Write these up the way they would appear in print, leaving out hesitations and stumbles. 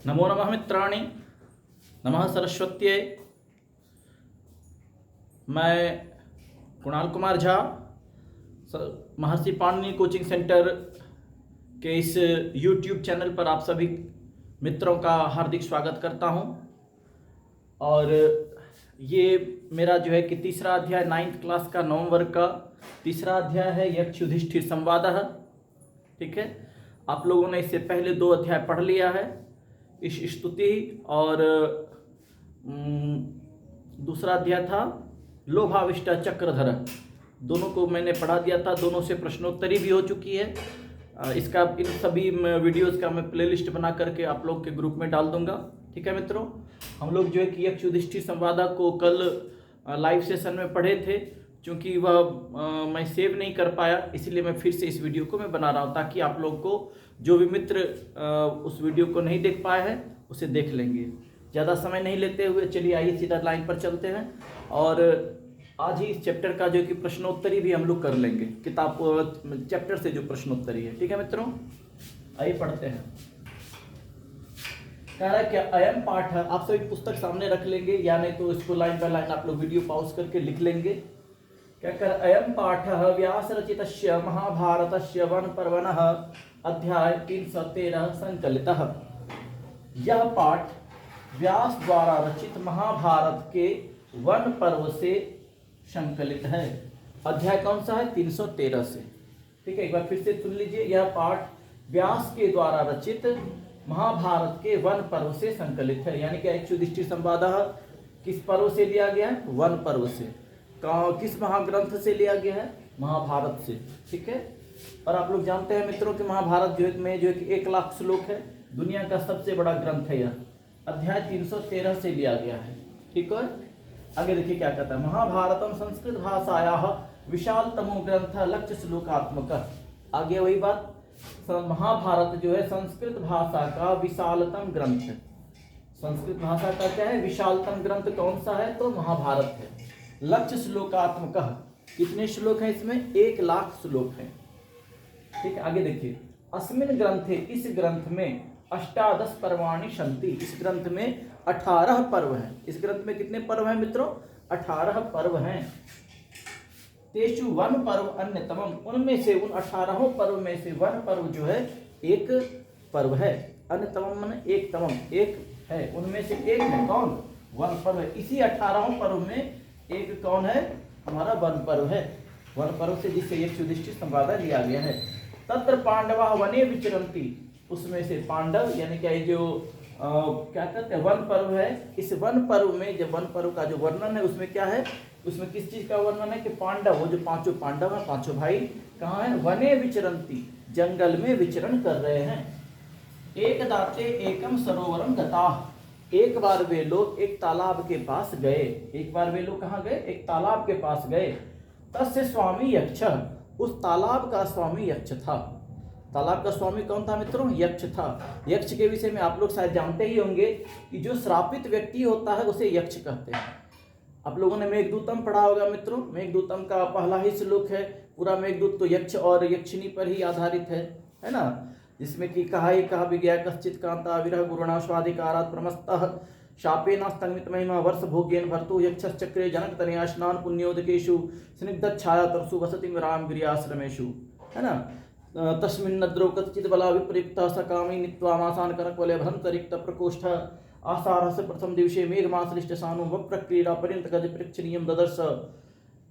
नमो नमः मित्राणि। नमः सरस्वत्यै। मैं कुणाल कुमार झा महर्षि पाणिनि कोचिंग सेंटर के इस YouTube चैनल पर आप सभी मित्रों का हार्दिक स्वागत करता हूं। और ये मेरा जो है कि तीसरा अध्याय 9th क्लास का 9 वर्ग का तीसरा अध्याय है यक्ष युधिष्ठिर संवादः। ठीक है, आप लोगों ने इससे पहले 2 अध्याय पढ़ लिया है, इस स्तुति और दूसरा अध्याय था लोभाविष्ट चक्रधर। दोनों को मैंने पढ़ा दिया था, दोनों से प्रश्नोत्तरी भी हो चुकी है। इसका इन सभी वीडियोस का मैं प्लेलिस्ट बना करके आप लोग के ग्रुप में डाल दूंगा। ठीक है मित्रों, हम लोग जो है कि यक्ष युधिष्ठिर संवाद को कल लाइव सेशन में पढ़े थे, क्योंकि वह मैं सेव नहीं कर पाया, इसलिए मैं फिर से इस वीडियो को मैं बना रहा हूँ ताकि आप लोग को जो भी मित्र उस वीडियो को नहीं देख पाए हैं उसे देख लेंगे। ज़्यादा समय नहीं लेते हुए चलिए आइए सीधा लाइन पर चलते हैं और आज ही इस चैप्टर का जो कि प्रश्नोत्तरी भी हम लोग कर लेंगे, किताब चैप्टर से जो प्रश्नोत्तरी है। ठीक है मित्रों, आइए पढ़ते हैं। कह रहा है क्या अयम पाठ है, आप सभी पुस्तक सामने रख लेंगे या नहीं तो इसको लाइन बाय लाइन आप लोग वीडियो पॉज करके लिख लेंगे। क्या कर अयम पाठ व्यास रचितस्य महाभारतस्य वन पर्वणः अध्याय 313 संकलितः। यह पाठ व्यास द्वारा रचित महाभारत के वन पर्व से संकलित है। अध्याय कौन सा है? 313 से। ठीक है, एक बार फिर से सुन लीजिए। यह पाठ व्यास के द्वारा रचित महाभारत के वन पर्व से संकलित है। यानी कि यक्ष युधिष्ठिर संवादः किस पर्व से लिया गया है? वन पर्व से। किस महाग्रंथ से लिया गया है? महाभारत से। ठीक है, और आप लोग जानते हैं मित्रों कि महाभारत जो है कि 1 लाख श्लोक है, दुनिया का सबसे बड़ा ग्रंथ है। यह अध्याय 313 से लिया गया है। ठीक है, आगे देखिए क्या कहता है। महाभारतम संस्कृत भाषायाः विशालतमो ग्रंथ लक्ष्य श्लोकात्मक। आगे वही बात, महाभारत जो है संस्कृत भाषा का विशालतम ग्रंथ है। संस्कृत भाषा का क्या है? विशालतम ग्रंथ कौन सा है? तो महाभारत है। लक्ष्य श्लोकात्मक, कितने श्लोक हैं इसमें? 1 लाख श्लोक हैं। ठीक है, आगे देखिए। अस्मिन् ग्रंथे, इस ग्रंथ में 18 पर्वाणि सन्ति, इस ग्रंथ में 18 पर्व हैं। इस ग्रंथ में कितने पर्व हैं मित्रों? 18 पर्व हैं। तेषु वन पर्व अन्यतमम, उनमें से उन 18 पर्व में से वन पर्व जो है एक पर्व है। अन्यतमम माने एक तमम, एक है, उनमें से एक है। कौन? वन पर्व है। इसी 18 पर्व में एक कौन है? हमारा वन पर्व है। वन पर्व से जिससे यक्ष युधिष्ठिर संवाद लिया गया है। तत्र पांडवा वने विचरन्ति, उसमें से पांडव यानी क्या जो क्या कहते हैं वन पर्व है। इस वन पर्व में जब वन पर्व का जो वर्णन है उसमें क्या है? उसमें किस चीज का वर्णन है कि पांडव, वो जो 5 पांडव हैं, 5 भाई कहाँ है? वने विचरन्ति, जंगल में विचरण कर रहे हैं। एक दाते एकम सरोवरम गताः, एक बार वे लोग एक तालाब के पास गए। एक बार वे लोग कहाँ गए? एक तालाब के पास गए। तस्य स्वामी यक्ष, उस तालाब का स्वामी यक्ष था। तालाब का स्वामी कौन था मित्रों? यक्ष था। यक्ष के विषय में आप लोग शायद जानते ही होंगे कि जो श्रापित व्यक्ति होता है उसे यक्ष कहते हैं। आप लोगों ने मेघदूतम पढ़ा होगा मित्रों। मेघदूतम का पहला ही श्लोक है। पूरा मेघदूत तो यक्ष और यक्षिणी पर ही आधारित है ना, जिसमें कि कहा भी गया कश्चित कांता विरह गुरुणा स्वाधिकारात् प्रमस्तः शापेन स्तंगित महिमा वर्ष भोग्येन भर्तु यक्षश्चक्रे जनक तनया स्नान पुण्योदकेषु स्निग्ध छायातरसु वसति राम गिरियाश्रमेषु, है ना। तस्मिन्नद्रौ कच्चित् बला विप्रयुक्तः सकामी नित्वामासान कनकवलय भ्रंतरिक्त प्रकोष्ठ आषाढ़स्य प्रथम दिवसे मेघमासलिष्ट सानु वप्रक्रीड़ा पर्यंत गज प्रेक्षणीयम ददर्श,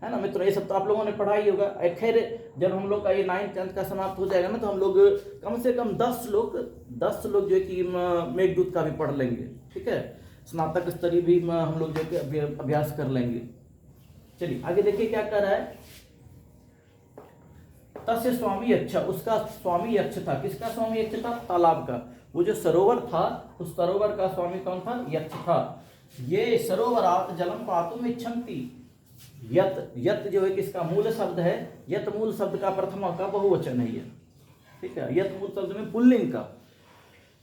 है ना मित्रों। ये सब तो आप लोगों ने पढ़ा ही होगा। खैर जब हम लोग का ये 9th 10th का समाप्त हो जाएगा ना तो हम लोग कम से कम 10 श्लोक जो है कि मेघदूत का भी पढ़ लेंगे। ठीक है, स्नातक स्तरीय भी हम लोग जो है अभ्यास कर लेंगे। चलिए आगे देखिए क्या कर रहा है। तस्य स्वामी यक्ष, उसका स्वामी यक्ष था। किसका स्वामी यक्ष था? तालाब का। वो जो सरोवर था उस सरोवर का स्वामी कौन था? यक्ष था। ये सरोवरात जलम पातुम इच्छन्ति, यत, यत जो है किसका मूल शब्द है? यत मूल शब्द का प्रथमा का बहुवचन है ये। ठीक है, यत मूल शब्द में पुल्लिंग का।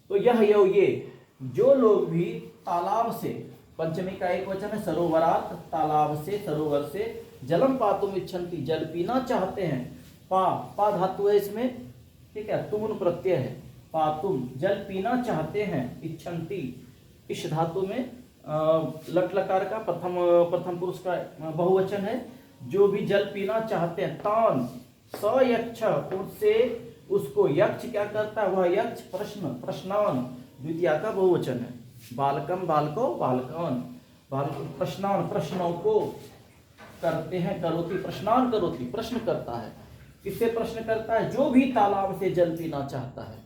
तो यह ये जो लोग भी तालाब से, पंचमी का एक वचन है सरोवरात, तालाब से, सरोवर से, जलम पातुम इच्छन्ति, जल पीना चाहते हैं। पा धातु है इसमें। ठीक है, तुम प्रत्यय है। पातुम जल पीना चाहते हैं, इच्छन्ति इस धातु में लट लकार का प्रथम पुरुष का बहुवचन है। जो भी जल पीना चाहते हैं, तान स यक्ष उससे उसको यक्ष क्या करता है, वह यक्ष प्रश्नान द्वितीया का बहुवचन है। बालकम बालको बालकान, प्रश्नान प्रश्नों को करते हैं, करोति प्रश्नान करोति प्रश्न करता है। किससे प्रश्न करता है, जो भी तालाब से जल पीना चाहता है।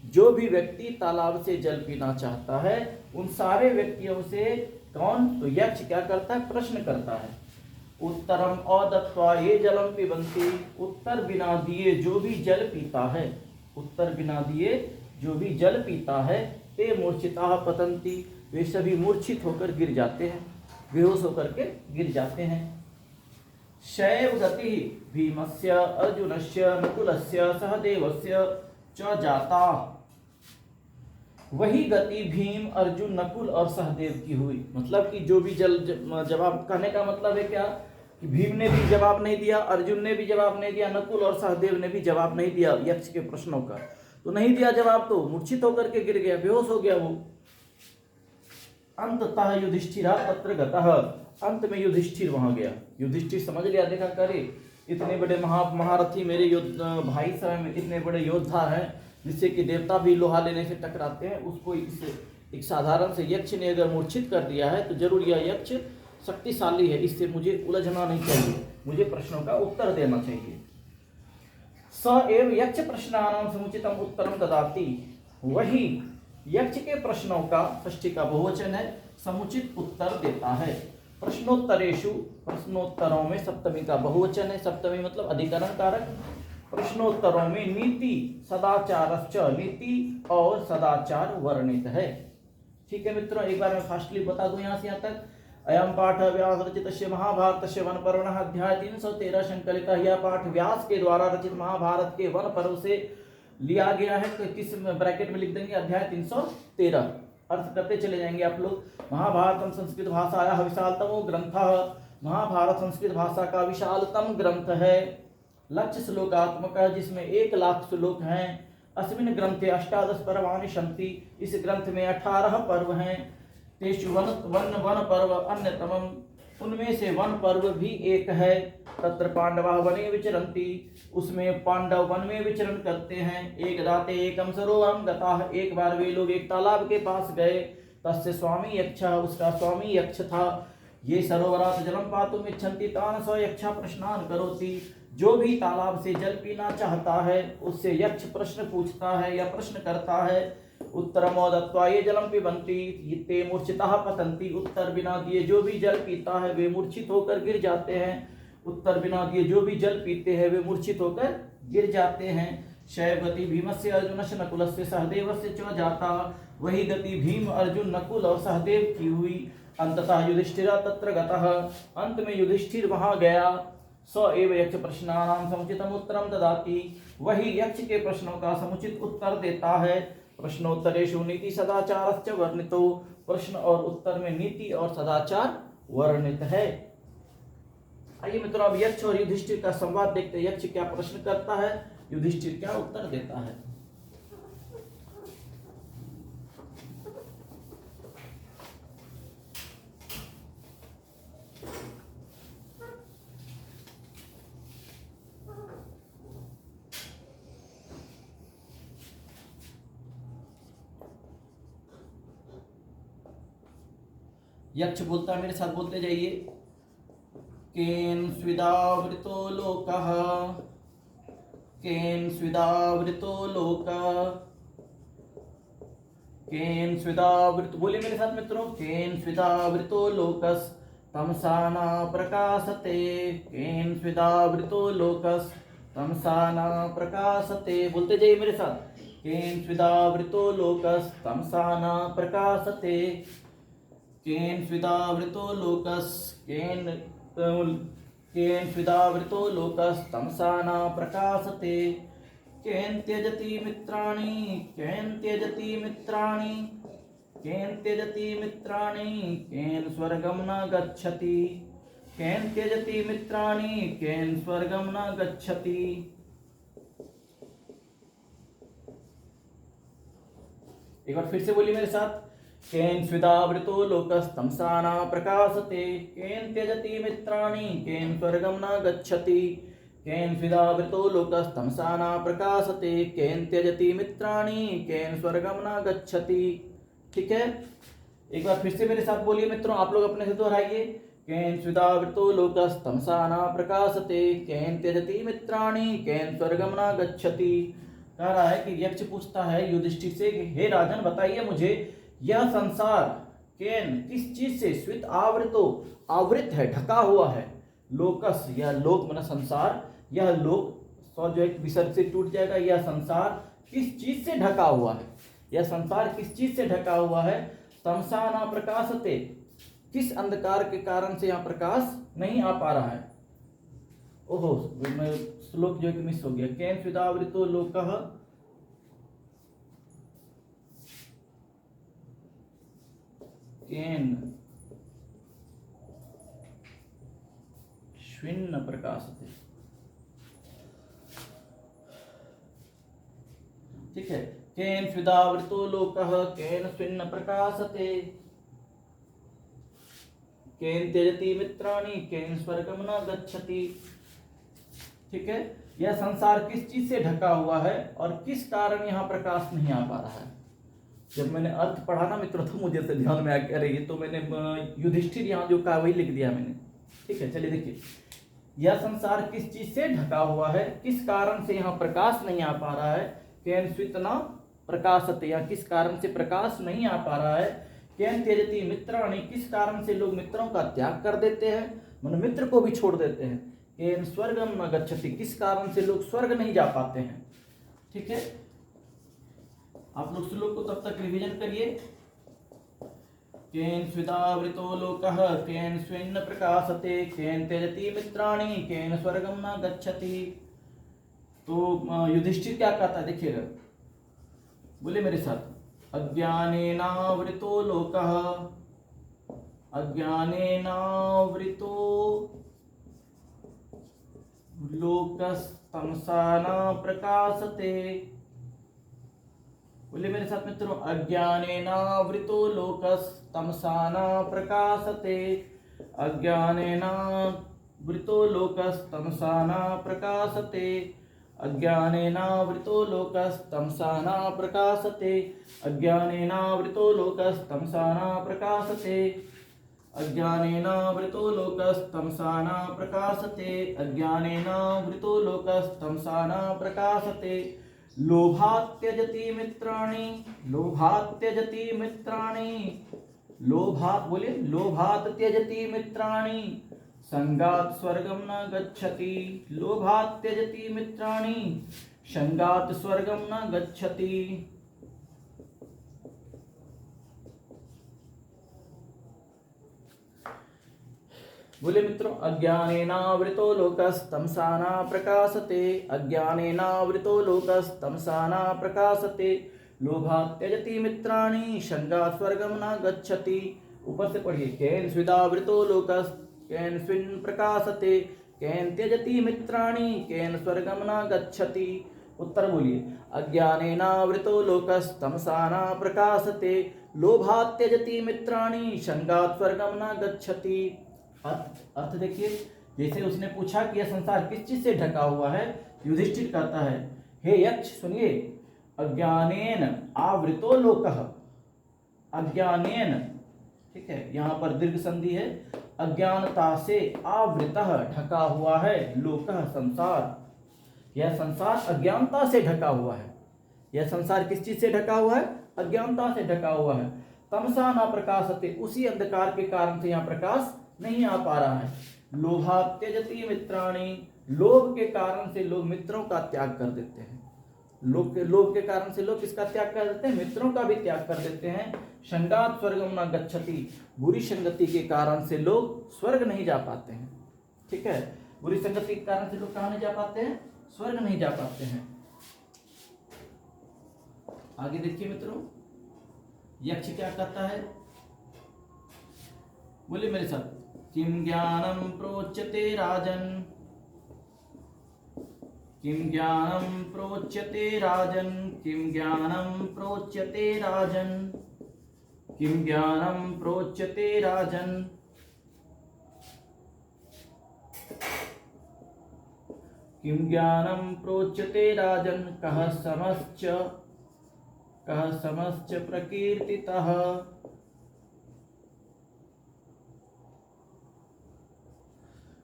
जो भी व्यक्ति तालाब से जल पीना चाहता है उन सारे व्यक्तियों से कौन, तो यक्ष क्या करता है, प्रश्न करता है। उत्तरम अदत्वा ये जलम पिबन्ति, उत्तर बिना दिए जो भी जल पीता है, उत्तर बिना दिए जो भी जल पीता है, ते मूर्छिता पतंती वे सभी मूर्छित होकर गिर जाते हैं, बेहोश होकर के गिर जाते हैं। शैव गति भीमस्य अर्जुनस्य नकुलस्य सहदेवस्य च जाता, वही गति भीम अर्जुन नकुल और सहदेव की हुई। मतलब कि जो भी जल जवाब, कहने का मतलब है क्या कि भीम ने भी जवाब नहीं दिया, अर्जुन ने भी जवाब नहीं दिया, नकुल और सहदेव ने भी जवाब नहीं दिया यक्ष के प्रश्नों का। तो नहीं दिया जवाब तो मूर्छित होकर के गिर गया, बेहोश हो गया वो। अंततः युधिष्ठिरा तत्र गतः, अंत में युधिष्ठिर वहां गया। युधिष्ठिर समझ लिया, देखा करे इतने बड़े महारथी मेरे भाई साहब इतने बड़े योद्धा हैं जिससे कि देवता भी लोहा लेने से टकराते हैं, उसको एक साधारण से यक्ष ने अगर मूर्छित कर दिया है तो जरूर यह यक्ष शक्तिशाली है, इससे मुझे उलझना नहीं चाहिए, मुझे प्रश्नों का उत्तर देना चाहिए। स एव यक्ष प्रश्नानां समुचितम उत्तरम ददाति, वही यक्ष के प्रश्नों का, षष्ठी का बहुवचन है, समुचित उत्तर देता है। प्रश्नोत्तरेषु, प्रश्नोत्तरों में सप्तमी का बहुवचन है, सप्तमी मतलब अधिकरण कारक। प्रश्नोत्तरों में नीति सदाचारश्च, नीति और सदाचार वर्णित है। ठीक है मित्रों, एक बार मैं फास्टली बता दूं यहाँ से यहाँ तक। अयम पाठ व्यास रचित महाभारत वन पर्व अध्याय 313 संकलित। यह पाठ व्यास के द्वारा रचित महाभारत के वन पर्व से लिया गया है। तो किस ब्रैकेट में लिख देंगे, अध्याय 313। अर्थ करते चले जाएंगे आप लोग। महाभारतम संस्कृत भाषायाः विशालतमो ग्रंथः, महाभारत संस्कृत भाषा का विशालतम ग्रंथ है। लक्ष्य श्लोकात्मक है, जिसमें 1,00,000 श्लोक हैं। अस्मिन् ग्रंथे 18 पर्वाणि सन्ति, इस ग्रंथ में 18 पर्व हैं। तेषु वन पर्व अन्यतमम्, उनमें से वन पर्व भी एक है। तत्र पांडवाः वने विचरन्ति, उसमें पांडव वन में विचरण करते हैं। एक दाते एकम सरोवरम गताः, एक बार वे लोग एक तालाब के पास गए। तस्य स्वामी यक्षः, उसका स्वामी यक्ष था। ये सरोवरात् जलम पातुम् इच्छन्ति तान् स यक्षः प्रश्नान् करोति, जो भी तालाब से जल पीना चाहता है उससे यक्ष प्रश्न पूछता है या प्रश्न करता है। उत्तरमो दत्वा ये जलम पिबन्ति ते मूर्छिताः पतन्ति, उत्तर बिना दिए जो भी जल पीता है वे मूर्छित होकर गिर जाते हैं। उत्तर बिना दिए जो भी जल पीते हैं वे मूर्छित होकर गिर जाते हैं। शैव गति भीमस्य अर्जुनस्य नकुलस्य सहदेवस्य च जाता, वही गति भीम अर्जुन नकुल और सहदेव की हुई। अंततः युधिष्ठिरा तत्र गतः, अंत में युधिष्ठिर वहां गया। स एव यक्ष प्रश्नानां समुचितम उत्तरम ददाति, वही यक्ष के प्रश्नों का समुचित उत्तर देता है। प्रश्नोत्तरेषु नीति सदाचारश्च वर्णितो, प्रश्न और उत्तर में नीति और सदाचार वर्णित है। आइए मित्रों, अब यक्ष और युधिष्ठिर का संवाद देखते हैं। यक्ष क्या प्रश्न करता है, युधिष्ठिर क्या उत्तर देता है। यक्ष बोलता है, मेरे साथ बोलते जाइए। केन स्विदावृतो लोकः, केन स्विदावृतो लोकः, केन स्विदावृत, बोलिए मेरे साथ मित्रों। केन स्विदावृतो लोकस् तमसा न प्रकाशते, केन स्विदावृतो लोकस् तमसा न प्रकाशते, बोलते जाइए मेरे साथ। केन स्विदावृतो लोकस् तमसा न प्रकाशते, केन स्विदावृतो लोकस्, केन स्विदावृतो लोकस् तमसा न प्रकाशते, केन त्यजति मित्राणि, केन त्यजति मित्राणि, केन त्यजति मित्राणि, केन स्वर्गं न गच्छति, केन त्यजति मित्राणि, केन स्वर्गं न गच्छति। एक बार फिर से बोलिए मेरे साथ। केन स्विदावृतो लोकस्तमसा न प्रकाशते, केन त्यजति मित्राणि, केन स्वर्गं न गच्छति। केन स्विदावृतो लोकस्तमसा न प्रकाशते, केन त्यजति मित्राणि, केन स्वर्गं न गच्छति। ठीक है, एक बार फिर से मेरे साथ बोलिए मित्रों, आप लोग अपने से दोहराइए। केन स्विदावृतो लोकस्तमसा न प्रकाशते, केन त्यजति मित्राणि, केन स्वर्गं न गच्छति। कह रहा है कि यक्ष पूछता है युधिष्ठिर से, हे राजन बताइए मुझे, यह संसार केन किस चीज से स्वित आवृतो आवृत है, ढका हुआ है। लोकस यह लोक माना संसार, यह लोक सौ जो एक विसर्ग से टूट जाएगा। यह संसार किस चीज से ढका हुआ है, यह संसार किस चीज से ढका हुआ है। तमसा न प्रकाशते, किस अंधकार के कारण से यहाँ प्रकाश नहीं आ पा रहा है। ओहो, मैं श्लोक जो है मिस हो गया। केन स्विदावृतो लोकः, केन स्विन्न प्रकाशते। ठीक है, केन स्विदावृतो लोकः, केन स्विन्न प्रकाशते, केन त्यजति मित्राणि, केन स्वर्गं न गच्छति। ठीक है, यह संसार किस चीज से ढका हुआ है और किस कारण यहाँ प्रकाश नहीं आ पा रहा है। जब मैंने अर्थ पढ़ा ना मित्रों तो मुझे से ध्यान में आ रही है, तो मैंने युधिष्ठिर यहाँ जो कहा वही लिख दिया मैंने। ठीक है, चलिए देखिए, यह संसार किस चीज से ढका हुआ है, किस कारण से यहाँ प्रकाश नहीं आ पा रहा है। केन स्वित न प्रकाशते, या किस कारण से प्रकाश नहीं आ पा रहा है। केन त्यजति मित्राणि, किस कारण से लोग मित्रों का त्याग कर देते हैं, मन मित्र को भी छोड़ देते हैं। केन स्वर्गम न गच्छति, किस कारण से लोग स्वर्ग नहीं जा पाते हैं। ठीक है, आप लोग श्लोक को तब तक रिवीजन करिए। केन स्विदावृतो लोकः, केन स्विन्न प्रकाशते, केन त्यजति मित्राणि, केन स्वर्गं न गच्छति। तो युधिष्ठिर क्या कहता है देखिएगा, बोले मेरे साथ। अज्ञानेनावृतो लोकः, अज्ञानेनावृतो लोकस्तमसा न प्रकाशते। बोलिए मेरे साथ मित्रों, अज्ञानेनावृतो लोकस्तमसा न प्रकाशते, अज्ञानेनावृतो लोकस्तमसा न प्रकाशते, अज्ञानेनावृतो लोकस्तमसा न प्रकाशते, अज्ञानेनावृतो लोकस्तमसा न प्रकाशते, अज्ञानेनावृतो लोकस्तमसा न प्रकाशते, अज्ञानेनावृतो लोकस्तमसा न प्रकाशते। लोभात् त्यजति मित्राणि, लोभात् त्यजति मित्राणि, लोभात् बोलिए, लोभात् त्यजति मित्राणि, संगात् स्वर्गं न गच्छति। लोभात् त्यजति मित्राणि, संगात् स्वर्गं न गच्छति। बोले मित्रों, अज्ञानेनावृतो लोकस्तमसा न प्रकाशते, अज्ञानेनावृतो लोकस्तमसा न प्रकाशते, लोभात् त्यजति मित्राणि, संगात् स्वर्गं न गच्छति। ऊपर से पढ़िए, केन स्विदावृतो लोकस्, केन स्विन् प्रकाशते, केन त्यजति मित्राणि, केन स्वर्गं न गच्छति। उत्तर बोलिए, अज्ञानेनावृतो लोकस्तमसा न प्रकाशते, लोभात् त्यजति मित्राणि, संगात् स्वर्गं न गच्छति। अर्थ देखिए, जैसे उसने पूछा कि यह संसार किस चीज से ढका हुआ है, युधिष्ठिर कहता है, हे यक्ष सुनिए, अज्ञानेन आवृतो लोकः, अज्ञानेन, ठीक है, यहां पर दीर्घ संधि है, अज्ञानता से आवृतः ढका हुआ है, लोकः संसार, यह संसार अज्ञानता से ढका हुआ है। यह संसार किस चीज से ढका हुआ है, अज्ञानता से ढका हुआ है। तमसा न प्रकाशते, उसी अंधकार के कारण से यहाँ प्रकाश नहीं आ पा रहा है। लोभात् त्यजति मित्राणि, लोभ के कारण से लोग मित्रों का त्याग कर देते हैं। लोभ के कारण से लोग किसका त्याग कर देते हैं, मित्रों का भी त्याग कर देते हैं। संगात् स्वर्गं न गच्छति, बुरी संगति के कारण से लोग स्वर्ग नहीं जा पाते हैं। ठीक है, बुरी संगति के कारण से लोग कहाँ नहीं जा पाते हैं, स्वर्ग नहीं जा पाते हैं। आगे देखिए मित्रों, यक्ष क्या कहता है, बोलिए मेरे साथ। किं ज्ञानं प्रोच्यते राजन्, किं ज्ञानं प्रोच्यते राजन्, किं ज्ञानं प्रोच्यते राजन्, किं ज्ञानं प्रोच्यते राजन्। किं ज्ञानं प्रोच्यते राजन्, कः समश्च प्रकीर्तितः।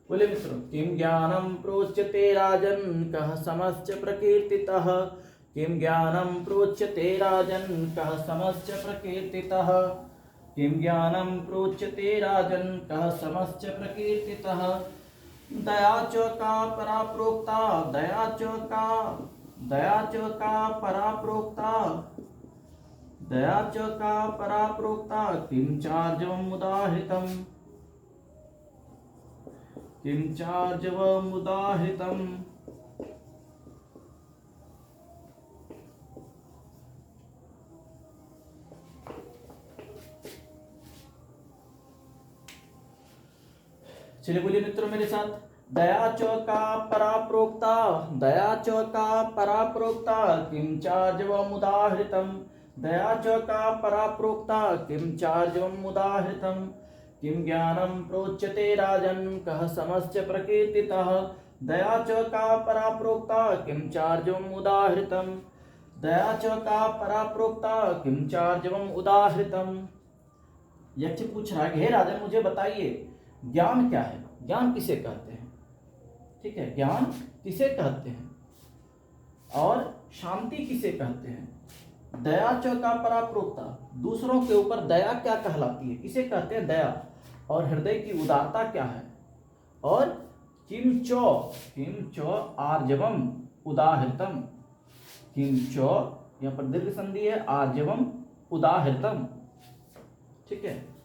बोले मित्रों, किं ज्ञानं प्रोच्यते राजन्, कः समश्च प्रकीर्तितः। किं ज्ञानं प्रोच्यते राजन्, कः समश्च प्रकीर्तितः। किं ज्ञानं प्रोच्यते राजन्, कः समश्च प्रकीर्तितः। दया च का परा प्रोक्ता, दया च का परा प्रोक्ता, दया च का परा प्रोक्ता। किं चार्जवम् उदाहृतम्, किं चार्जवम् उदाहृतम्। चलिए बोलिए मित्रों मेरे साथ, दया च का परा प्रोक्ता, दया च का परा प्रोक्ता। किं चार्जवम् उदाहृतम्, दया च का परा प्रोक्ता। किं चार्जवम् उदाहृतम्। किं ज्ञानं प्रोच्यते राजन्, कः समश्च प्रकीर्तितः। दया च का परा प्रोक्ता। किं चार्जवम् उदाहृतम्। दया च का परा प्रोक्ता। किं चार्जवम् उदाहृतम्। यक्ष पूछ रहा है कि हे राजन मुझे बताइए ज्ञान क्या है, ज्ञान किसे कहते हैं। ठीक है, ज्ञान किसे कहते हैं और शांति किसे कहते हैं। दया च का परा प्रोक्ता, दूसरों के ऊपर दया क्या कहलाती है, किसे कहते हैं दया। और हृदय की उदारता क्या है। और किम च आर्जवम उदाहृतम, किम च यहाँ पर दीर्घ संधि है, आर्जवम उदाहृतम। ठीक है,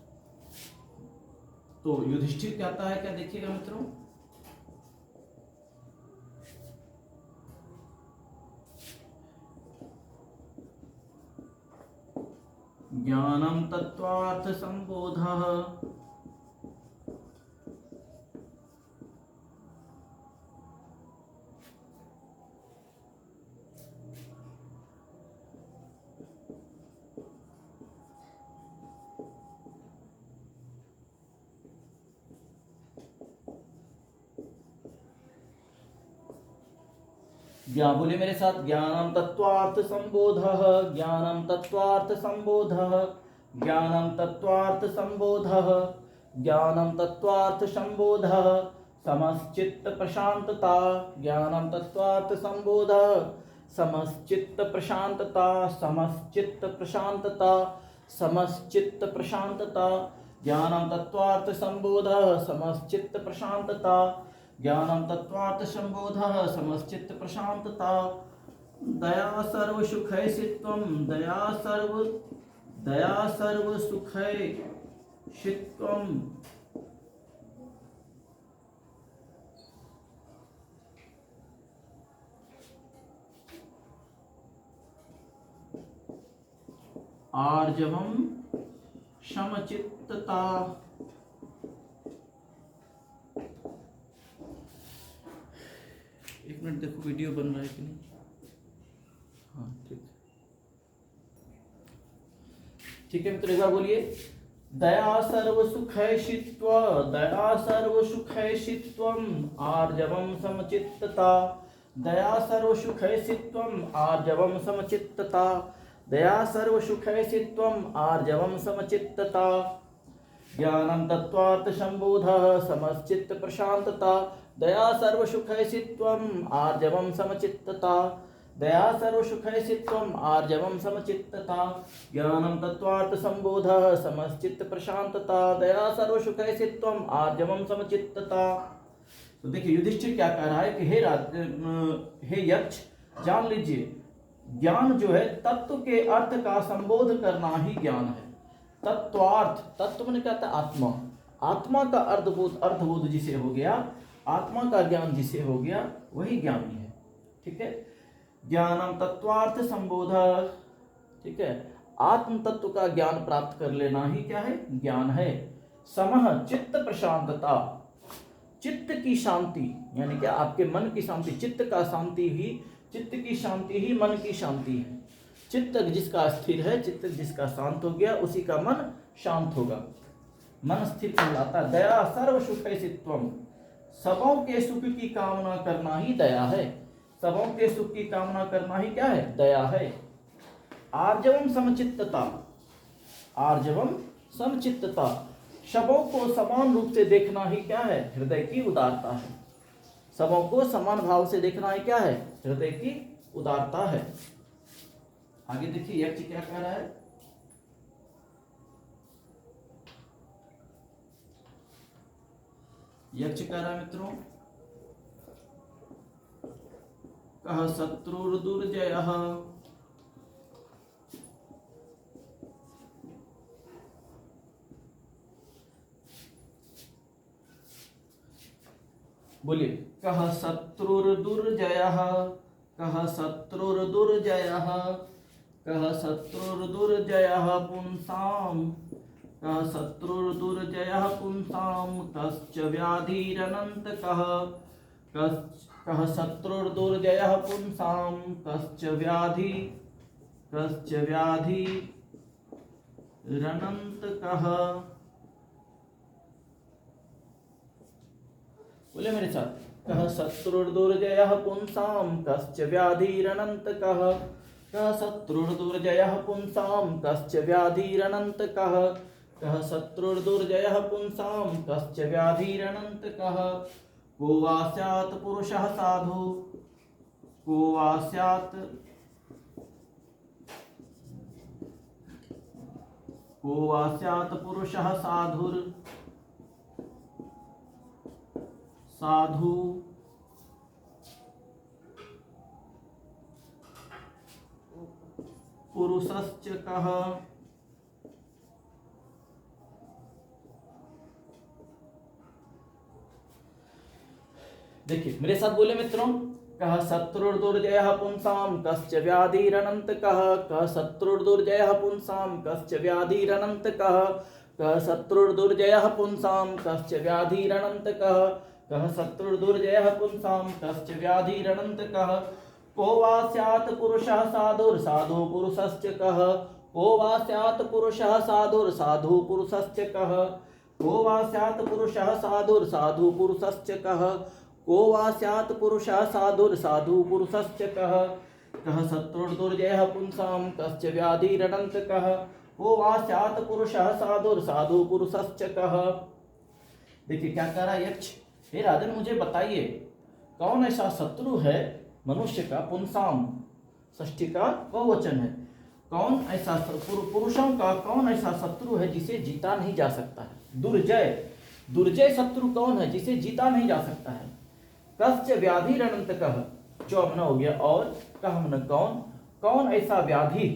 तो युधिष्ठिर कहता है क्या, देखिएगा मित्रों, ज्ञानं तत्त्वार्थ संबोधः। ज्ञान बोले मेरे साथ, ज्ञानं तत्त्वार्थ संबोधः, ज्ञानं तत्त्वार्थ संबोधः, ज्ञानं तत्त्वार्थ संबोधः, ज्ञानं तत्त्वार्थ संबोधः। समश्चित्त प्रशांतता, ज्ञानं तत्त्वार्थ संबोधः, समश्चित्त प्रशांतता, समश्चित्त प्रशांतता, समश्चित्त प्रशांतता। ज्ञानं तत्त्वार्थ संबोधः, समश्चित्त प्रशांतता, ज्ञानं तत्त्वार्थ संबोधः, समश्चित्त प्रशांतता। दया सर्व सुखैषित्वं, दया सर्व सुखैषित्वं। आर्जवम समचित्तता। एक मिनट देखो वीडियो बन रहा है कि नहीं। हाँ ठीक है मित्र, एक बार बोलिए, दया सर्व सुखैषित्व, दया सर्व सुखैषित्वम आर्जवम समचित्तता। दया सर्व सुखैषित्वम आर्जवम समचित्तता, दया सर्व सुखैषित्वम आर्जवम समचित्तता। ज्ञानं तत्त्वार्थ संबोधः, समश्चित्त प्रशांतता। दया सर्व सुखैषित्वम आर्जवम समचित्तता, दया सर्व सुखैषित्वम आर्जवम समचित्तता। ज्ञानं तत्त्वार्थ संबोधः, समश्चित्त प्रशांतता। दया सर्व सुखैषित्वम आर्जवम समचित्तता। तो देखिए युधिष्ठिर क्या कह रहा है कि हे यक्ष, जान लीजिए ज्ञान जो है तत्व के अर्थ का संबोध करना ही ज्ञान है। तत्वार्थ, तत्व मैंने कहता है आत्मा, आत्मा का अर्थबोध जिसे हो गया, आत्मा का ज्ञान जिसे हो गया, वही ज्ञानी है। ठीक है, ज्ञानम तत्वार्थ संबोध। ठीक है, आत्म तत्व का ज्ञान प्राप्त कर लेना ही क्या है, ज्ञान है। समह चित्त प्रशांतता, चित्त की शांति, यानी क्या, आपके मन की शांति, चित्त का शांति ही, चित्त की शांति ही मन की शांति है। चित्त जिसका स्थिर है, चित्त जिसका शांत हो गया, उसी का मन शांत होगा, मन स्थिर कहलाता है। दया सर्व सुख सित्वम, सबों के सुख की कामना करना ही दया है। सबों के सुख की कामना करना ही क्या है, दया है। आर्जवम समचित्तता, आर्जवम समचित्तता, सबों को समान रूप से देखना ही क्या है, हृदय की उदारता है। सबों को समान भाव से देखना ही क्या है, हृदय की उदारता है। आगे देखिए यक्ष क्या कह रहा है। यक्ष कह रहा है मित्रों, कह शत्रुर्दुर्जयः, बोलिए, कह शत्रुर्दुर्जयः, कह शत्रुर्दुर्जयः, कह शत्रुर्दुर्जयः पुंसां, कह शत्रुर्दुर्जयः पुंसां, कश्च व्याधिरनन्तकः, कह शत्रुर्दुर्जयः पुंसां, कश्च व्याधिरनन्तकः। बोले मेरे साथ, कह शत्रुर्दुर्जयः पुंसां, कश्च व्याधिरनन्तकः, कह शत्रुर्दुर्जयः पुंसां, कश्च व्याधिरनन्तकः, कह शत्रुर्दुर्जयः पुंसां, कश्च व्याधिरनन्तकः। को वा स्यात् पुरुषः साधु, को वा स्यात्, को वा स्यात् पुरुषः साधुर्, साधु पुरुषश्च कः। देखिए मेरे साथ बोले मित्रों, कह शत्रुर्दुर्जयः पुंसां, कश्च व्याधिरनन्तकः, कह शत्रुर्दुर्जयः पुंसां, कश्च व्याधिरनन्तकः, कह शत्रुर्दुर्जयः पुंसां, कश्च व्याधिरनन्तकः, कह शत्रुर्दुर्जयः पुंसां, कश्च व्याधिरनन्तकः। को वा स्यात् पुरुषः साधुर्साधु पुरुषश्च कः, को वा स्यात् पुरुषः साधुर्साधु पुरुषश्च कः, को वा स्यात् पुरुषः साधुर्साधु पुरुषश्च कः, को वा स्यात् पुरुषः साधुर्साधु पुरुषश्च कः। कह शत्रुर्दुर्जयः पुंसां, कश्च व्याधिरनन्तकः, को वा स्यात् पुरुषः साधुर्साधु पुरुषश्च कः। देखिए क्या कह रहा है यक्ष, हे राजन मुझे बताइए, कौन ऐसा शत्रु है मनुष्य का, पुंसाम षष्ठी का बहुवचन है, कौन ऐसा पुरुषों का कौन ऐसा शत्रु है जिसे जीता नहीं जा सकता है। दुर्जय, दुर्जय शत्रु कौन है जिसे जीता नहीं जा सकता है। कश्च व्याधिरनन्तकः, चौमना हो गया, और कहमन कौन, कौन ऐसा व्याधि,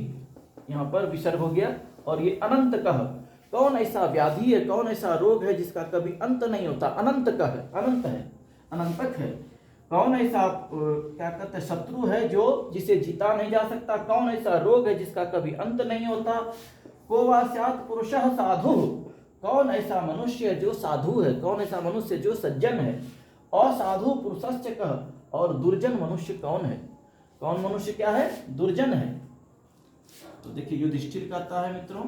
यहाँ पर विसर्ग हो गया, और ये अनंत कह, कौन ऐसा व्याधि है, कौन ऐसा रोग है जिसका कभी अंत नहीं होता। अनंत कह, अनंत है, अनंतक है। कौन ऐसा क्या कहते हैं शत्रु है जो जिसे जीता नहीं जा सकता। कौन ऐसा रोग है जिसका कभी अंत नहीं होता। को वा स्यात् पुरुषः साधु, कौन ऐसा मनुष्य जो साधु है, कौन ऐसा मनुष्य जो सज्जन है। असाधु पुरुषश्च कह, और दुर्जन मनुष्य कौन है, कौन मनुष्य क्या है, दुर्जन है। तो देखिए युधिष्ठिर कहता है मित्रों,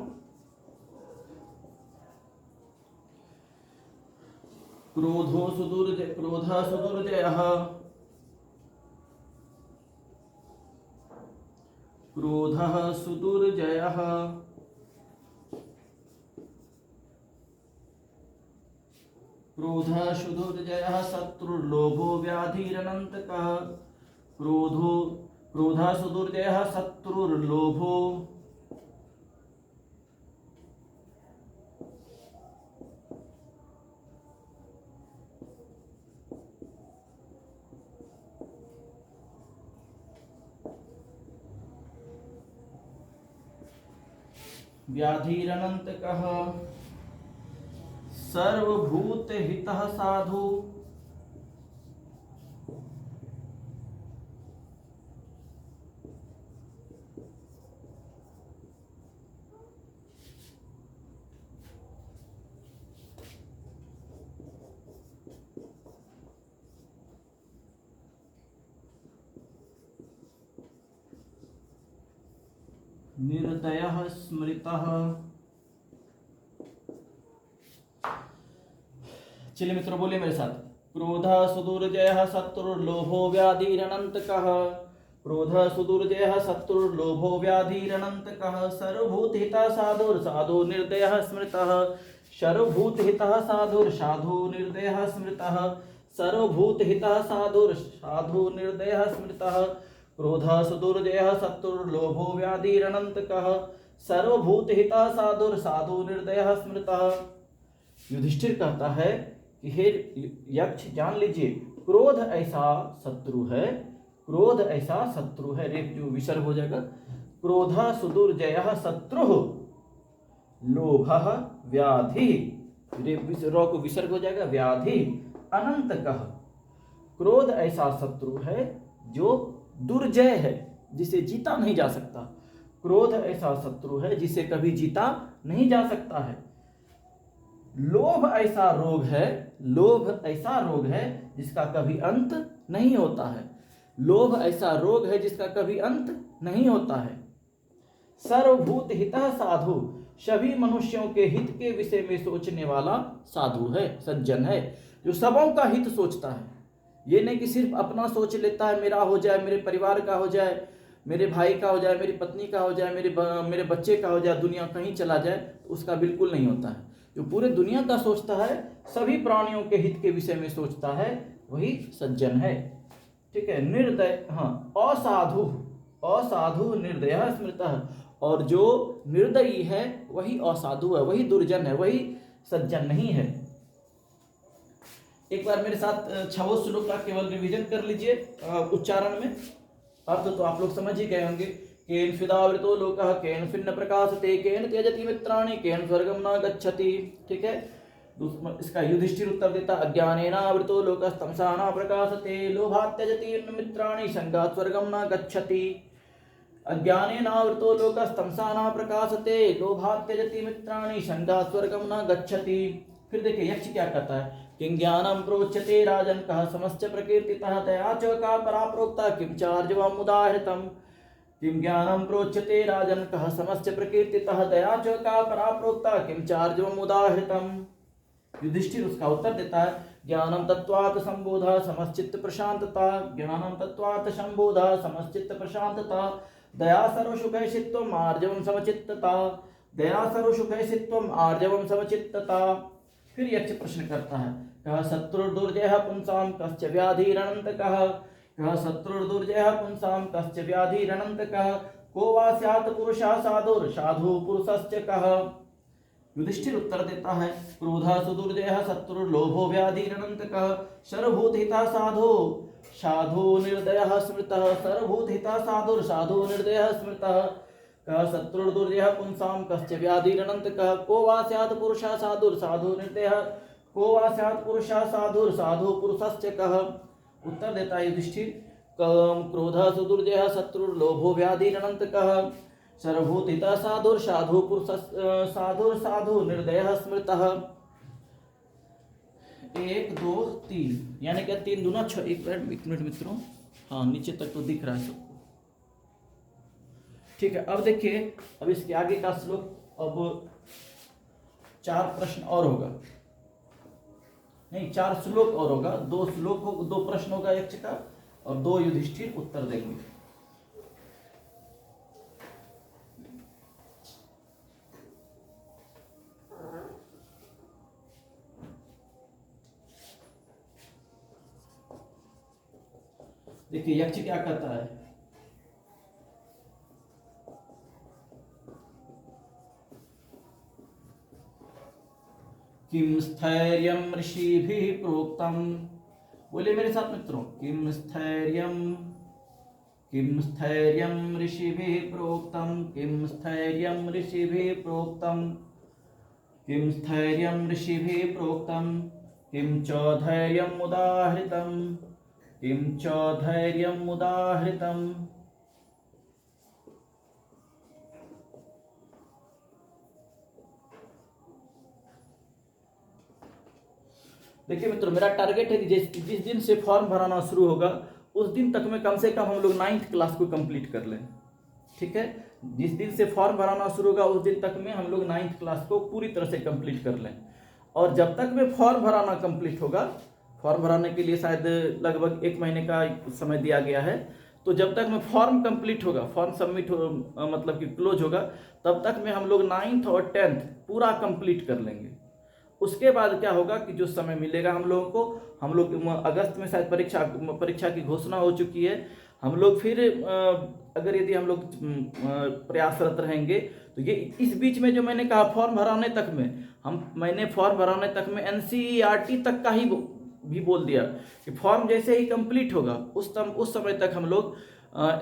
क्रोधः सुदुर्जयः, क्रोधः सुदुर्जयः, क्रोधः सुदुर्जयः, शत्रुर्लोभो व्याधिरनन्तकः, क्रोधः सुदुर्जयः, शत्रुर्लोभो व्याधिरनन्तकः, सर्वभूतहितः साधु, निर्दयः स्मृतः। चलिए मित्रों बोलिए मेरे साथ। क्रोधः सुदुर्जयः शत्रुर्लोभो व्याधिरनन्तकः। क्रोधः सुदुर्जयः शत्रुर्लोभो व्याधिरनन्तकः। सर्वभूतहितः साधुर्साधु निर्दयः स्मृतः। सर्वभूतहितः साधुर्साधु निर्दयः स्मृतः। सर्वभूतहितः साधुर्साधु निर्दयः स्मृतः। क्रोधः सुदुर्जयः शत्रुर्लोभो व्याधिरनन्तकः। सर्वभूतहितः साधुर्साधु निर्दयः स्मृतः। युधिष्ठिर कहता है कि हे यक्ष जान लीजिए, क्रोध ऐसा शत्रु है, क्रोध ऐसा शत्रु है। रेप जो विसर्ग हो जाएगा। क्रोधः सुदुर्जयः शत्रुः लोभः व्याधि, रो को विसर्ग हो जाएगा व्याधि अनंतकः। क्रोध ऐसा शत्रु है जो दुर्जय है, जिसे जीता नहीं जा सकता। क्रोध ऐसा शत्रु है जिसे कभी जीता नहीं जा सकता है। लोभ ऐसा रोग है, लोभ ऐसा रोग है जिसका कभी अंत नहीं होता है। लोभ ऐसा रोग है जिसका कभी अंत नहीं होता है। सर्वभूत हितः साधु, सभी मनुष्यों के हित के विषय में सोचने वाला साधु है, सज्जन है, जो सबों का हित सोचता है। ये नहीं कि सिर्फ अपना सोच लेता है, मेरा हो जाए, मेरे परिवार का हो जाए, मेरे भाई का हो जाए, मेरी पत्नी का हो जाए, मेरे बच्चे का हो जाए, दुनिया कहीं चला जाए, तो उसका बिल्कुल नहीं होता है। जो पूरे दुनिया का सोचता है, सभी प्राणियों के हित के विषय में सोचता है, वही सज्जन है। ठीक है। निर्दय, हाँ, असाधु, असाधु निर्दयः स्मृतः, और जो निर्दयी है वही असाधु है, वही दुर्जन है, वही सज्जन नहीं है। एक बार मेरे साथ 6 श्लोक का केवल रिवीजन कर लीजिए उच्चारण में। अर्थ तो आप लोग समझ ही गए होंगे। केन स्विदावृतो लोकः केन फिन्न प्रकाशते केन त्यजति मित्राणि केन स्वर्गं न गच्छति। ठीक है। इसका युधिष्ठिर उत्तर देता, अज्ञानेनावृतो लोकः तमसा न प्रकाशते लोभात् त्यजति मित्राणि संगात् स्वर्गं न गच्छति। अज्ञानेनावृतो लोकः तमसा न प्रकाशते लोभात् त्यजति मित्राणि संगात् स्वर्गं न गच्छति। फिर देखिए यक्ष क्या कहता है। किं ज्ञानं प्रोच्यते राजन् कः समश्च प्रकीर्तितः तया च का परा प्रोक्ता किं चार्जवम् उदाहृतम्। किं ज्ञानं प्रोच्यते राजन् कः समश्च प्रकीर्तितः तया च का परा प्रोक्ता किं चार्जवम् उदाहृतम्। युधिष्ठिर उसका उत्तर देता है, ज्ञानं तत्त्वात् संबोधः समश्चित्त प्रशांतता। ज्ञानं तत्त्वात् संबोधः समश्चित्त प्रशांतता। दया सर्वसुखैषित्वम् आर्जवम् समचित्तता। दया सर्वसुखैषित्वम् आर्जवम् समचित्तता। फिर यक्ष प्रश्न करता है, कः शत्रुर्दुर्जयः पुंसां कश्च व्याधिरनन्तकः। कः शत्रुर्दुर्जयः पुंसां कश्च व्याधिरनन्तकः। को वा स्यात् पुरुषः साधुर्साधु पुरुषश्च कः। युधिष्ठिर उत्तर देता है, क्रोधः सुदुर्जयः शत्रुर्लोभो व्याधिरनन्तकः। सर्वभूतहितः साधु साधु निर्दयः स्मृतः। सर्वभूतहितः साधुर्साधु निर्दयः स्मृतः। कः शत्रुर्दुर्जयः पुंसां कश्च व्याधिरनन्तकः। को वा स्यात् पुरुषः साधुर्साधु निर्दयः। को वा स्यात् पुरुषः साधुर्साधु पुरुषश्च कः। उत्तर देता है युधिष्ठिर, क्रोधः सुदुर्जयः शत्रुर्लोभो व्याधिरनन्तकः। सर्वभूतहितः साधुर्साधु साधुर्साधु निर्दयः स्मृतः। 1 2 3 यानी क्या 3 दूना 6। एक मिनट मित्रों, हाँ नीचे तक तो दिख रहा है सबको। ठीक है। अब देखिए, अब इसके आगे का श्लोक, अब 4 प्रश्न और होगा, नहीं 4 श्लोक और होगा। 2 श्लोक हो, 2 प्रश्न होगा यक्ष का, और 2 युधिष्ठिर उत्तर देंगे। देखिए यक्ष क्या कहता है। किम स्थैर्यं ऋषिभिः प्रोक्तम्। बोलिए मेरे साथ मित्रों, किम स्थैर्यं ऋषिभिः प्रोक्तम्। किम स्थैर्यं ऋषिभिः प्रोक्तम्। किम स्थैर्यं ऋषिभिः प्रोक्तम्। किं च धैर्यम् उदाहृतम्। किं च धैर्यम् उदाहृतम्। देखिए मित्रों, मेरा टारगेट है कि जिस दिन से फॉर्म भराना शुरू होगा उस दिन तक में कम से कम हम लोग 9th क्लास को कंप्लीट कर लें। ठीक है, जिस दिन से फॉर्म भराना शुरू होगा उस दिन तक में हम लोग 9th क्लास को पूरी तरह से कंप्लीट कर लें। और जब तक में फॉर्म भराना कंप्लीट होगा, फॉर्म भराने के लिए शायद लगभग 1 महीने का समय दिया गया है, तो जब तक में फॉर्म कंप्लीट होगा, फॉर्म सबमिट हो मतलब कि क्लोज होगा, तब तक में हम लोग 9th और 10th पूरा कंप्लीट कर लेंगे। उसके बाद क्या होगा कि जो समय मिलेगा हम लोगों को, हम लोग अगस्त में शायद परीक्षा की घोषणा हो चुकी है। हम लोग फिर अगर यदि हम लोग प्रयासरत रहेंगे तो ये इस बीच में जो मैंने कहा फॉर्म भराने तक में मैंने फॉर्म भराने तक में NCERT तक का ही भी बोल दिया कि फॉर्म जैसे ही कंप्लीट होगा उस समय तक हम लोग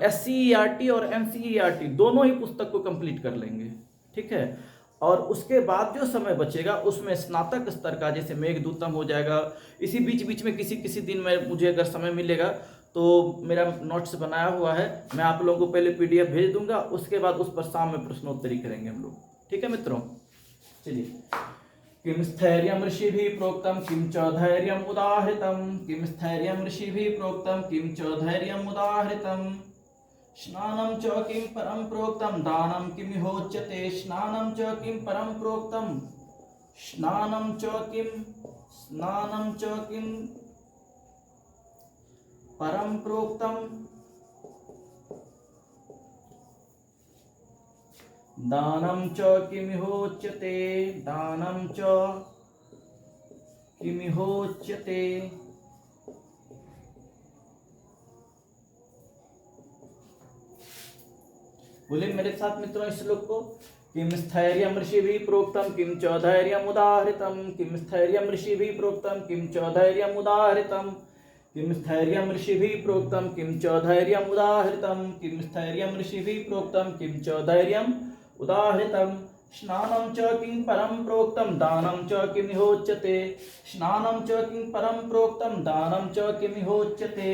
SCERT और NCERT दोनों ही पुस्तक को कंप्लीट कर लेंगे, ठीक है। और उसके बाद जो समय बचेगा उसमें स्नातक स्तर का जैसे मेघदूतम हो जाएगा। इसी बीच में किसी दिन में मुझे अगर समय मिलेगा तो मेरा नोट्स बनाया हुआ है, मैं आप लोगों को पहले PDF भेज दूंगा, उसके बाद उस पर शाम में प्रश्नोत्तरी करेंगे हम लोग, ठीक है मित्रों। चलिए, किम स्थैर्यं ऋषिभिः प्रोक्तं किम च धैर्यम् उदाहृतं, किम स्थैर्यं ऋषिभिः प्रोक्तं किम च धैर्यम् उदाहृतं, स्नानं च किं परं प्रोक्तं दानं किमिहोच्यते, स्नानं च किं परं प्रोक्तं स्नानं च किं परं प्रोक्तं दानं च किमिहोच्यते, दानं च किमिहोच्यते। बोले मेरे साथ मित्रों इस श्लोक को, किम स्थैर्यं ऋषिभिः प्रोक्तं किम च धैर्यम् उदाहृतं, किम स्थैर्यं ऋषिभिः प्रोक्तं किम च धैर्यम् उदाहृतं, किम स्थैर्यं ऋषिभिः प्रोक्तं किम च धैर्यम् उदाहृतं, किम स्थैर्यं ऋषिभिः प्रोक्तं किम च धैर्यम् उदाहृतं, स्नानं च किं परं प्रोक्तं दानं च किमिहोच्यते, स्नानं च किं परं प्रोक्तं दानं च किमिहोच्यते,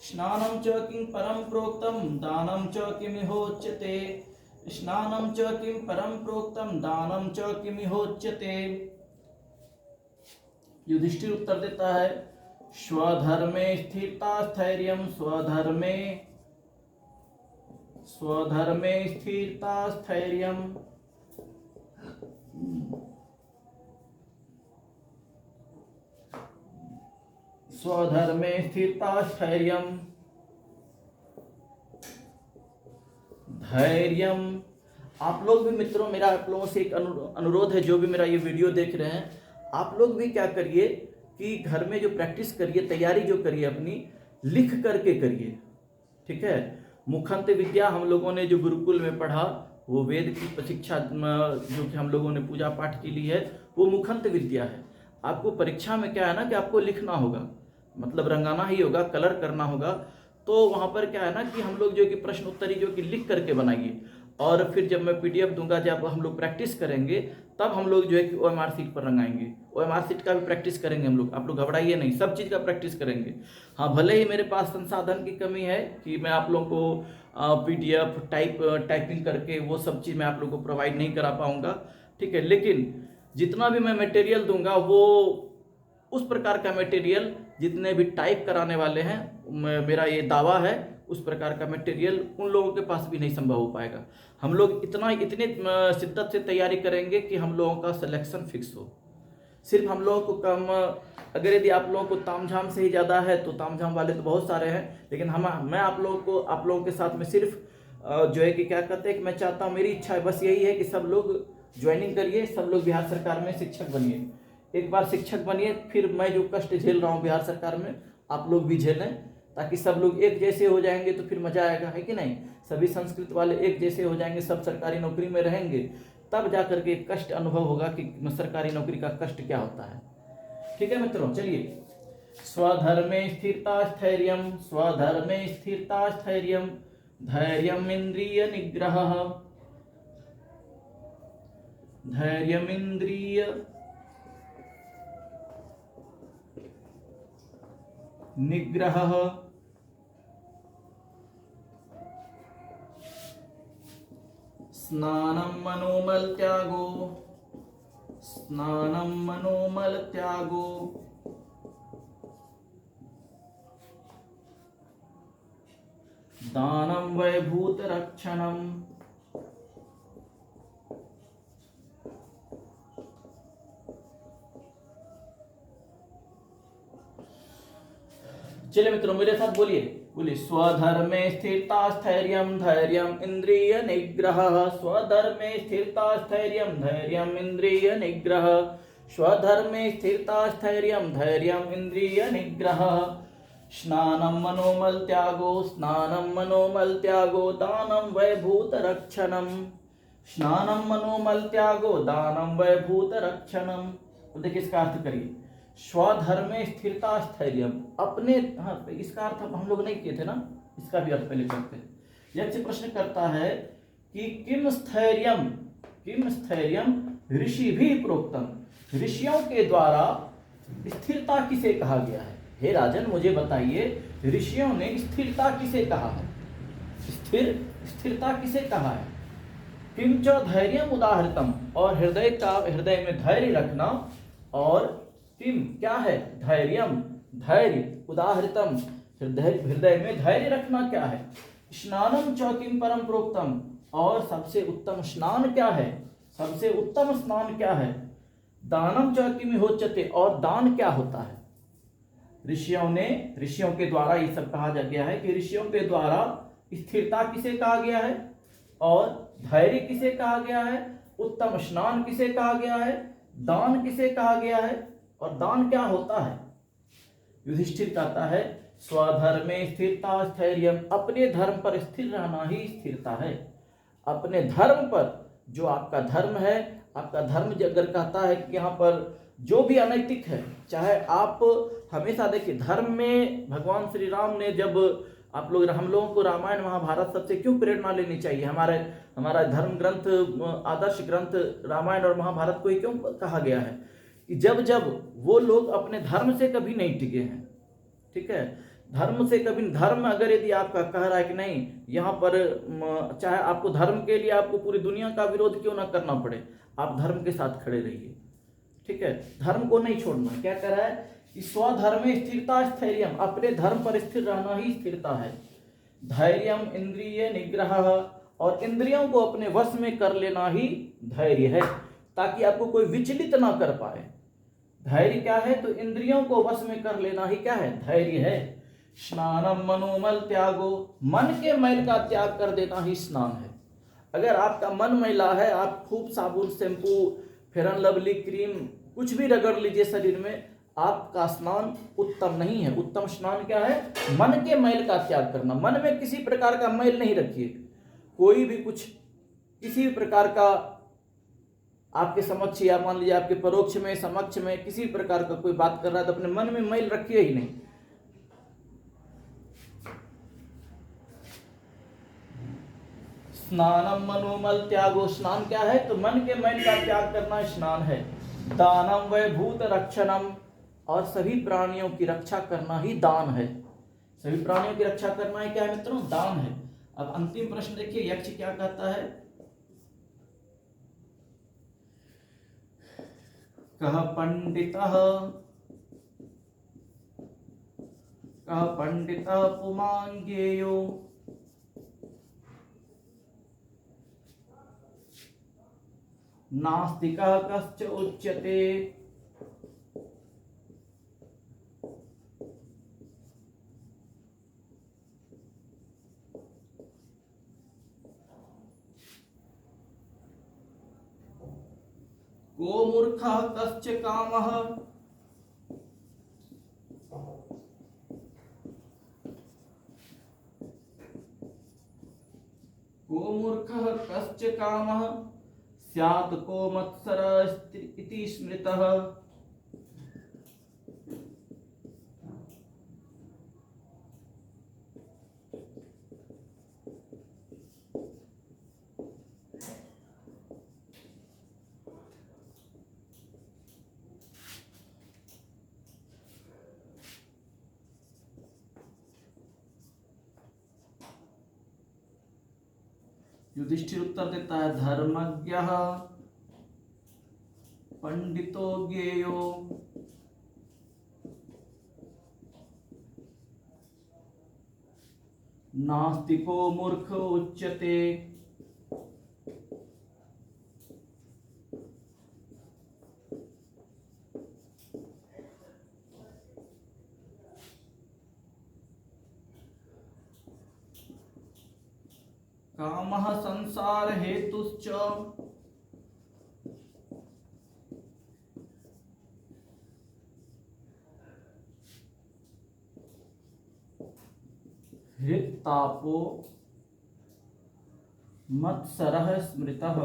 स्नानं च किं परं प्रोक्तं दानं च किमिहोच्यते, स्नानं च किं परं प्रोक्तं दानं च किमिहोच्यते। युधिष्ठिर उत्तर देता है, स्वधर्मे स्थिरता स्थैर्यं, स्वधर्मे स्थिरता स्थैर्यं, स्वधर्मे स्थिरता स्थैर्यं धैर्यम। आप लोग भी मित्रों, मेरा आप लोगों से एक अनुरोध है, जो भी मेरा ये वीडियो देख रहे हैं, आप लोग भी क्या करिए कि घर में जो प्रैक्टिस करिए, तैयारी जो करिए अपनी, लिख करके करिए, ठीक है। मुखंत विद्या हम लोगों ने जो गुरुकुल में पढ़ा, वो वेद की शिक्षा जो कि हम लोगों ने पूजा पाठ की ली है, वो मुखंत विद्या है। आपको परीक्षा में क्या है ना कि आपको लिखना होगा, मतलब रंगाना ही होगा, कलर करना होगा। तो वहाँ पर क्या है ना कि हम लोग जो कि प्रश्न उत्तरी जो कि लिख करके बनाइए, और फिर जब मैं PDF दूंगा, जब हम लोग प्रैक्टिस करेंगे, तब हम लोग जो है कि OMR सीट पर रंगाएंगे। OMR सीट का भी प्रैक्टिस करेंगे हम लोग, आप लोग घबराइए नहीं, सब चीज़ का प्रैक्टिस करेंगे। हाँ, भले ही मेरे पास संसाधन की कमी है कि मैं आप लोगों को PDF टाइपिंग करके वो सब चीज़ मैं आप लोगों को प्रोवाइड नहीं करा पाऊँगा, ठीक है। लेकिन जितना भी मैं मटेरियल दूंगा, वो उस प्रकार का मटेरियल जितने भी टाइप कराने वाले हैं, मेरा ये दावा है, उस प्रकार का मटेरियल उन लोगों के पास भी नहीं संभव हो पाएगा। हम लोग इतनी शिद्दत से तैयारी करेंगे कि हम लोगों का सिलेक्शन फिक्स हो। सिर्फ हम लोगों को कम, अगर यदि आप लोगों को तामझाम से ही ज़्यादा है तो तामझाम वाले तो बहुत सारे हैं, लेकिन मैं आप लोगों के साथ में सिर्फ जो है कि क्या कहते हैं कि मैं चाहता हूँ, मेरी इच्छा है बस यही है कि सब लोग ज्वाइनिंग करिए, सब लोग बिहार सरकार में शिक्षक बनिए। एक बार शिक्षक बनिए, फिर मैं जो कष्ट झेल रहा हूँ बिहार सरकार में, आप लोग भी झेलें, ताकि सब लोग एक जैसे हो जाएंगे तो फिर मजा आएगा, है कि नहीं। सभी संस्कृत वाले एक जैसे हो जाएंगे, सब सरकारी नौकरी में रहेंगे, तब जाकर के कष्ट अनुभव होगा कि सरकारी नौकरी का कष्ट क्या होता है, ठीक है मित्रों। चलिए, स्वधर्मे स्थिरता स्थैर्यं, स्वधर्मे स्थिरता स्थैर्यं धैर्यम् इंद्रिय निग्रहः, धैर्यम् इंद्रिय निग्रहः, स्नानं मनोमल त्यागो, स्नानं मनोमल त्यागो, दानं वैभूत रक्षणम्, चलिए मित्रों मेरे साथ बोलिए, बोलिए स्वधर्मे स्थिरता स्थैर्यम धैर्यम इंद्रिय निग्रह, स्वधर्मे स्थिरता स्थैर्यम धैर्यम इंद्रिय निग्रह, स्वधर्मे स्थिरता स्थैर्यम धैर्यम इंद्रिय निग्रह, स्नानं मनोमल त्यागो, स्नानं मनोमल त्यागो दानं वैभूत रक्षणम, स्नानं मनोमल त्यागो दानं वैभूत रक्षणम। तो देखिए इसका अर्थ करिए, स्वधर्मे स्थिरता स्थैर्यम, अपने, हाँ इसका अर्थ हम लोग नहीं किए थे ना, इसका भी अर्थ पहले करते हैं। यक्ष प्रश्न करता है कि किम स्थैर्यम, किम स्थैर्यम ऋषि भी प्रोक्तम, ऋषियों के द्वारा स्थिरता किसे कहा गया है? हे राजन मुझे बताइए, ऋषियों ने स्थिरता किसे कहा है? स्थिरता किसे कहा है? किंच धैर्यम उदाहृतम, और हृदय में धैर्य रखना, और किम क्या है? धैर्यम, धैर्य, उदाहृतम हृदय में धैर्य रखना क्या है? स्नानम च किम परम प्रोक्तम, और सबसे उत्तम स्नान क्या है? सबसे उत्तम स्नान क्या है? दानम च किम होच्यते, और दान क्या होता है? ऋषियों के द्वारा ये सब कहा जा गया है कि ऋषियों के द्वारा स्थिरता किसे कहा गया है, और धैर्य किसे कहा गया है, उत्तम स्नान किसे कहा गया है, दान किसे कहा गया है, और दान क्या होता है? युधिष्ठिर कहता है स्वधर्मे स्थिरता स्थैर्यम, अपने धर्म पर स्थिर रहना ही स्थिरता है। अपने धर्म पर, जो आपका धर्म है, आपका धर्म अगर कहता है कि यहाँ पर जो भी अनैतिक है, चाहे आप हमेशा देखिए धर्म में भगवान श्री राम ने जब आप लोग, हम लोगों को रामायण महाभारत सबसे क्यों प्रेरणा लेनी चाहिए? हमारा धर्म ग्रंथ, आदर्श ग्रंथ रामायण और महाभारत को ही क्यों कहा गया है? कि जब जब वो लोग अपने धर्म से कभी नहीं टिके हैं, ठीक है, धर्म से कभी, धर्म अगर यदि आपका कह रहा है कि नहीं यहाँ पर, चाहे आपको धर्म के लिए आपको पूरी दुनिया का विरोध क्यों ना करना पड़े, आप धर्म के साथ खड़े रहिए, ठीक है, धर्म को नहीं छोड़ना। क्या कह रहा है कि स्वधर्मे स्थिरता स्थैर्यम, अपने धर्म पर स्थिर रहना ही स्थिरता है। धैर्यम इंद्रिय निग्रह, और इंद्रियों को अपने वश में कर लेना ही धैर्य है, ताकि आपको कोई विचलित ना कर पाए। धैर्य क्या है? तो इंद्रियों को वश में कर लेना ही क्या है? धैर्य है। स्नानम मनोमल त्यागो, मन के मैल का त्याग कर देना ही स्नान है। अगर आपका मन मैला है, आप खूब साबुन, shampoo, fair and lovely cream कुछ भी रगड़ लीजिए शरीर में, आपका स्नान उत्तम नहीं है। उत्तम स्नान क्या है? मन के मैल का त्याग करना। मन में किसी प्रकार का मैल नहीं रखिए। कोई भी कुछ, किसी भी प्रकार का आपके समक्ष या मान लीजिए आपके परोक्ष में, समक्ष में किसी प्रकार का कोई बात कर रहा है तो अपने मन में मैल रखिए ही नहीं। स्नानम मनोमल त्यागो, स्नान क्या है? तो मन के मैल का त्याग करना स्नान है। दानम वै भूत रक्षणम, और सभी प्राणियों की रक्षा करना ही दान है। सभी प्राणियों की रक्षा करना ही क्या है मित्रों? दान है। अब अंतिम प्रश्न देखिए, यक्ष क्या कहता है? कह पंडितः, कह पंडितः पुमान् ज्ञेयो, नास्तिकः कश्च उच्यते। को मूर्खः कश्च कामः, को मूर्खः कश्च कामः, स्यात् को मत्सरः इति स्मृतः। युधिष्ठिर उत्तर देता है, धर्मज्ञः पंडितो ज्ञेयो, नास्तिको मूर्ख उच्यते। कामः संसार हेतुश्च हृत्तापो मत्सरः स्मृतः।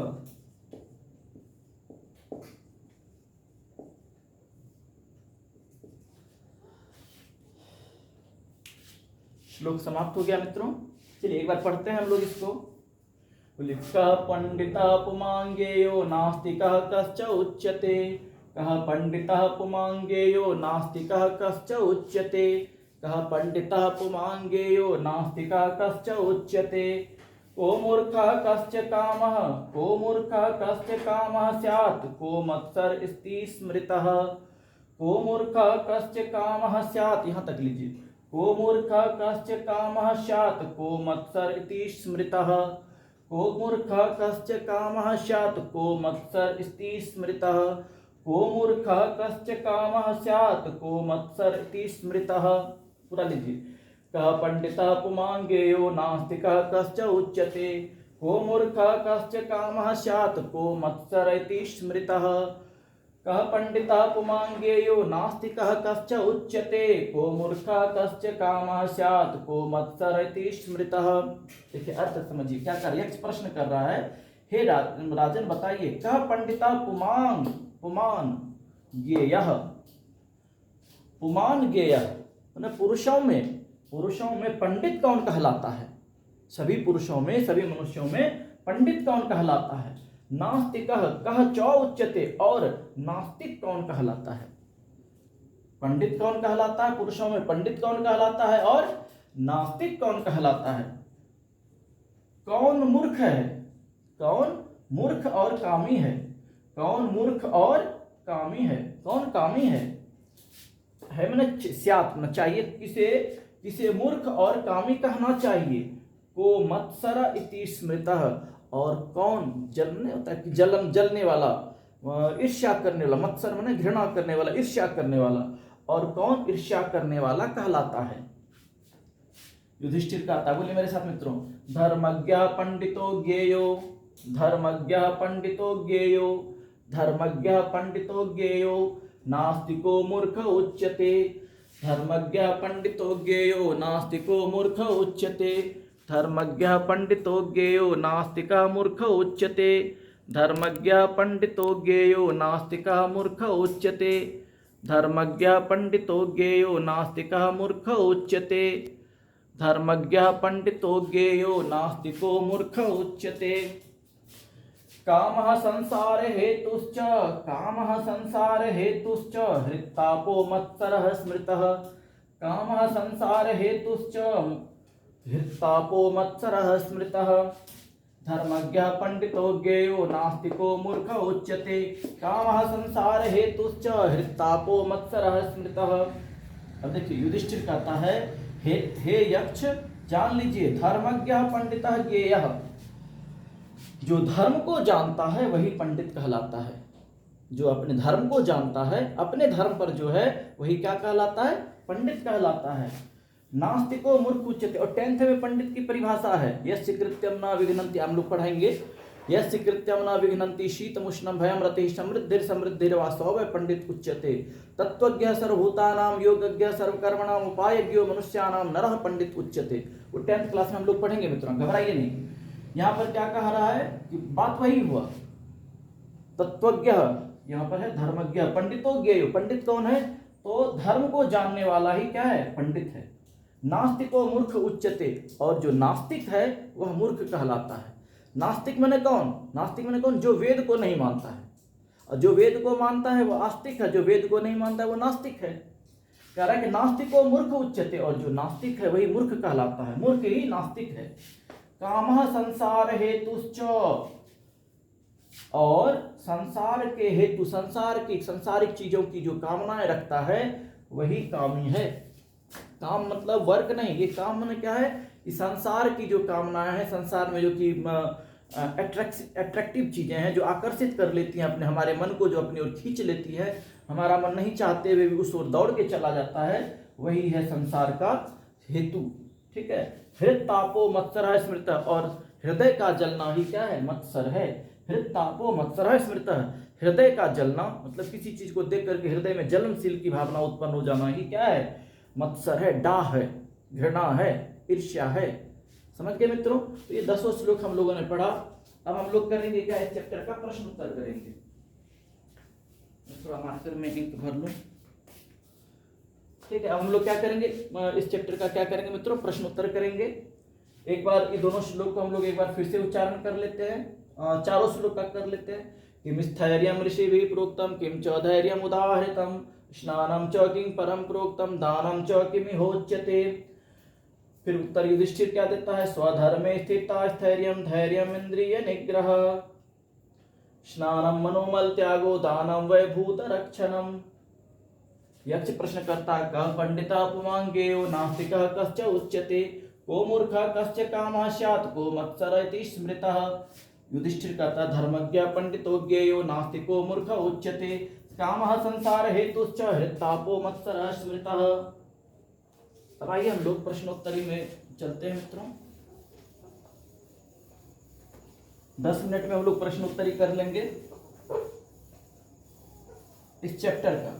श्लोक समाप्त हो गया मित्रों। चलिए एक बार पढ़ते हैं हम लोग इसको। कः पंडितः पुमांगेयो नास्तिकः कश्च उच्यते। कः पंडितः पुमांगेयो नास्तिकः कश्च उच्यते। कः पंडितः पुमांगेयो नास्तिकः कश्च उच्यते। को मूर्खः कश्च कामः, को मूर्खः कश्च कामः स्यात्, को मत्सर इति स्मृतः। को मूर्खः कश्च कामः स्यात्, यहाँ तक लीजिए। को मूर्खः कश्च कामः स्यात्, को मत्सर इति स्मृतः। को मूर्खः कश्च कामः स्यात्, को मत्सर इति स्मृतः। को मूर्खः कश्च कामः स्यात्, को मत्सर इति स्मृतः। पूरा लीजिए। कः पंडितः पुमांगेयो नास्तिकः कश्च उच्यते। को मूर्खः कश्च कामः स्यात्, को मत्सर इति स्मृतः। कः पंडितः पुमांगेयो नास्तिकः कश्च उच्यते। को मूर्खः कश्च कामः स्यात्, को मत्सर इति स्मृतः। देखिए अर्थ समझिए क्या कर, यक्ष प्रश्न कर रहा है। हे राजन बताइए, कः पंडितः पुमांग, पुमान गेयः, पुमान गेयः पुरुषों में पंडित कौन कहलाता है? सभी पुरुषों में, सभी मनुष्यों में पंडित कौन कहलाता है? नास्तिकः कः च उच्यते, और नास्तिक कौन कहलाता है? पंडित कौन कहलाता है? पुरुषों में पंडित कौन कहलाता है और नास्तिक कौन कहलाता है? कौन मूर्ख है? कौन मूर्ख और कामी है? कौन मूर्ख और कामी है? कौन कामी है मैंने स्यात् न चाहिए, किसे मूर्ख और कामी कहना चाहिए। को मत्सर इति स्मृतः, और कौन जलने होता है कि जलने वाला, ईर्ष्या करने वाला, मत्सर माने घृणा करने वाला, ईर्ष्या करने वाला, और कौन ईर्ष्या करने वाला कहलाता है? युधिष्ठिर कहता, बोलिए मेरे साथ मित्रों। धर्मज्ञः पंडितो ज्ञेयो, धर्मज्ञः पंडितो ज्ञेयो, धर्मज्ञः पंडितो ज्ञेयो, नास्तिको मूर्ख उच्यते। धर्मज्ञः पंडितो ज्ञेयो, नास्तिको मूर्ख उच्यते। धर्मज्ञः पंडितो ज्ञेयो, नास्तिकः मूर्ख उच्यते। धर्मज्ञः पंडितो ज्ञेयो, नास्तिकः मूर्ख उच्यते। धर्मज्ञः पंडितो ज्ञेयो, नास्तिकः मूर्ख उच्यते। धर्मज्ञः पंडितो ज्ञेयो, नास्तिको मूर्ख उच्यते। कामः संसार हेतुश्च, कामः संसार हेतुश्च, हृत्तापो मत्सरः स्मृतः। कामः संसार हेतुश्च, हृत्तापो मत्सरः स्मृतः। धर्मज्ञः पंडितो ज्ञेयो, नास्तिको मूर्ख उच्यते। कामः संसार हेतुश्च, हृत्तापो मत्सरः स्मृतः। अब देखिए युधिष्ठिर कहता है, हे यक्ष जान लीजिए, धर्मज्ञः पंडितः ज्ञेयः, जो धर्म को जानता है वही पंडित कहलाता है। जो अपने धर्म को जानता है, अपने धर्म पर जो है वही क्या कहलाता है? पंडित कहलाता है। नास्तिको मूर्ख उच्यते, और 10th में पंडित की परिभाषा है, यस्य कृत्यम न विघ्नन्ति, हम लोग पढ़ाएंगे। यस्य कृत्यम न विघ्नन्ति शीतमुष्णं भयं रतिः समृद्धिर्वा सौ वै पंडित उच्यते। तत्त्वज्ञः सर्वभूतानां योगज्ञः सर्वकर्मणां उपायज्ञो मनुष्याणां नरः पंडित उच्यते। वो 10th क्लास में हम लोग पढ़ेंगे मित्रों, घबराइए नहीं। यहाँ पर क्या कह रहा है कि बात वही हुआ। तत्वज्ञ यहाँ पर है, धर्मज्ञ पंडितो ज्ञेयो, पंडित कौन है? तो धर्म को जानने वाला ही क्या है? पंडित है। नास्तिको मूर्ख उच्यते, और जो नास्तिक है वह मूर्ख कहलाता है। नास्तिक माने कौन? नास्तिक माने कौन? जो वेद को नहीं मानता है, और जो वेद को मानता है वह आस्तिक है, जो वेद को नहीं मानता है वो नास्तिक है। कह रहा है कि नास्तिको मूर्ख उच्यते, और जो नास्तिक है वही मूर्ख कहलाता है, मूर्ख ही नास्तिक है। कामः संसार हेतुश्च, और संसार के हेतु, संसार की सांसारिक चीजों की जो कामनाएं रखता है वही कामी है। काम मतलब वर्क नहीं, ये काम मतलब क्या है कि संसार की जो कामनाएं हैं, संसार में जो कि अट्रैक्टिव चीजें हैं, जो आकर्षित कर लेती हैं अपने हमारे मन को, जो अपनी ओर खींच लेती है, हमारा मन नहीं चाहते हुए भी उस ओर दौड़ के चला जाता है, वही है संसार का हेतु। ठीक है। हृत्तापो मत्सरः स्मृतः, और हृदय का जलना ही क्या है? मत्सर है। हृदतापो मत्सर स्मृतः, हृदय का जलना मतलब किसी चीज को देख करके हृदय में जलनशील की भावना उत्पन्न हो जाना ही क्या है? मत्सर है, डाह है, घृणा है, ईर्ष्या है। समझ गए मित्रों? तो ये 10 श्लोक हम लोगों ने पढ़ा। अब हम लोग करेंगे क्या? इस चैप्टर का प्रश्न उत्तर करेंगे। थोड़ा मार्कर में इंक भर लूं। ठीक है, अब हम लोग क्या करेंगे? इस चैप्टर का क्या करेंगे मित्रों? प्रश्न उत्तर करेंगे। एक बार ये दोनों श्लोक को हम लोग एक बार फिर से उच्चारण कर लेते हैं। चारों श्लोक का कर लेते हैं। किम स्थैर्यं ऋषिभिः प्रोक्तम, किम च धैर्यम् उदाहृतम, स्नानं च किं परम प्रोक्तम, दानं च किमिहोच्यते। फिर उत्तर युधिष्ठिर क्या देता है? स्वधर्मे स्थिता स्थैर्यं धैर्यम् इंद्रिय निग्रह, स्नानं मनोमल त्यागो, दानं वै भूत रक्षणम। यक्ष प्रश्न करता, कः पंडिता पुमांगेयो, नास्तिकः कश्च उच्यते, को मूर्खः कश्च कामः स्यात्, को मत्सर इति स्मृतः। युधिष्ठिर कहता, धर्मज्ञ पंडितो ज्ञेयो, नास्तिको मूर्ख उच्यते, कामः संसार हेतुश्च, हृत्तापो मत्सरः स्मृतः। अब आइए हम लोग प्रश्नोत्तरी में चलते हैं मित्रों। 10 मिनट में हम लोग प्रश्नोत्तरी कर लेंगे इस चैप्टर का।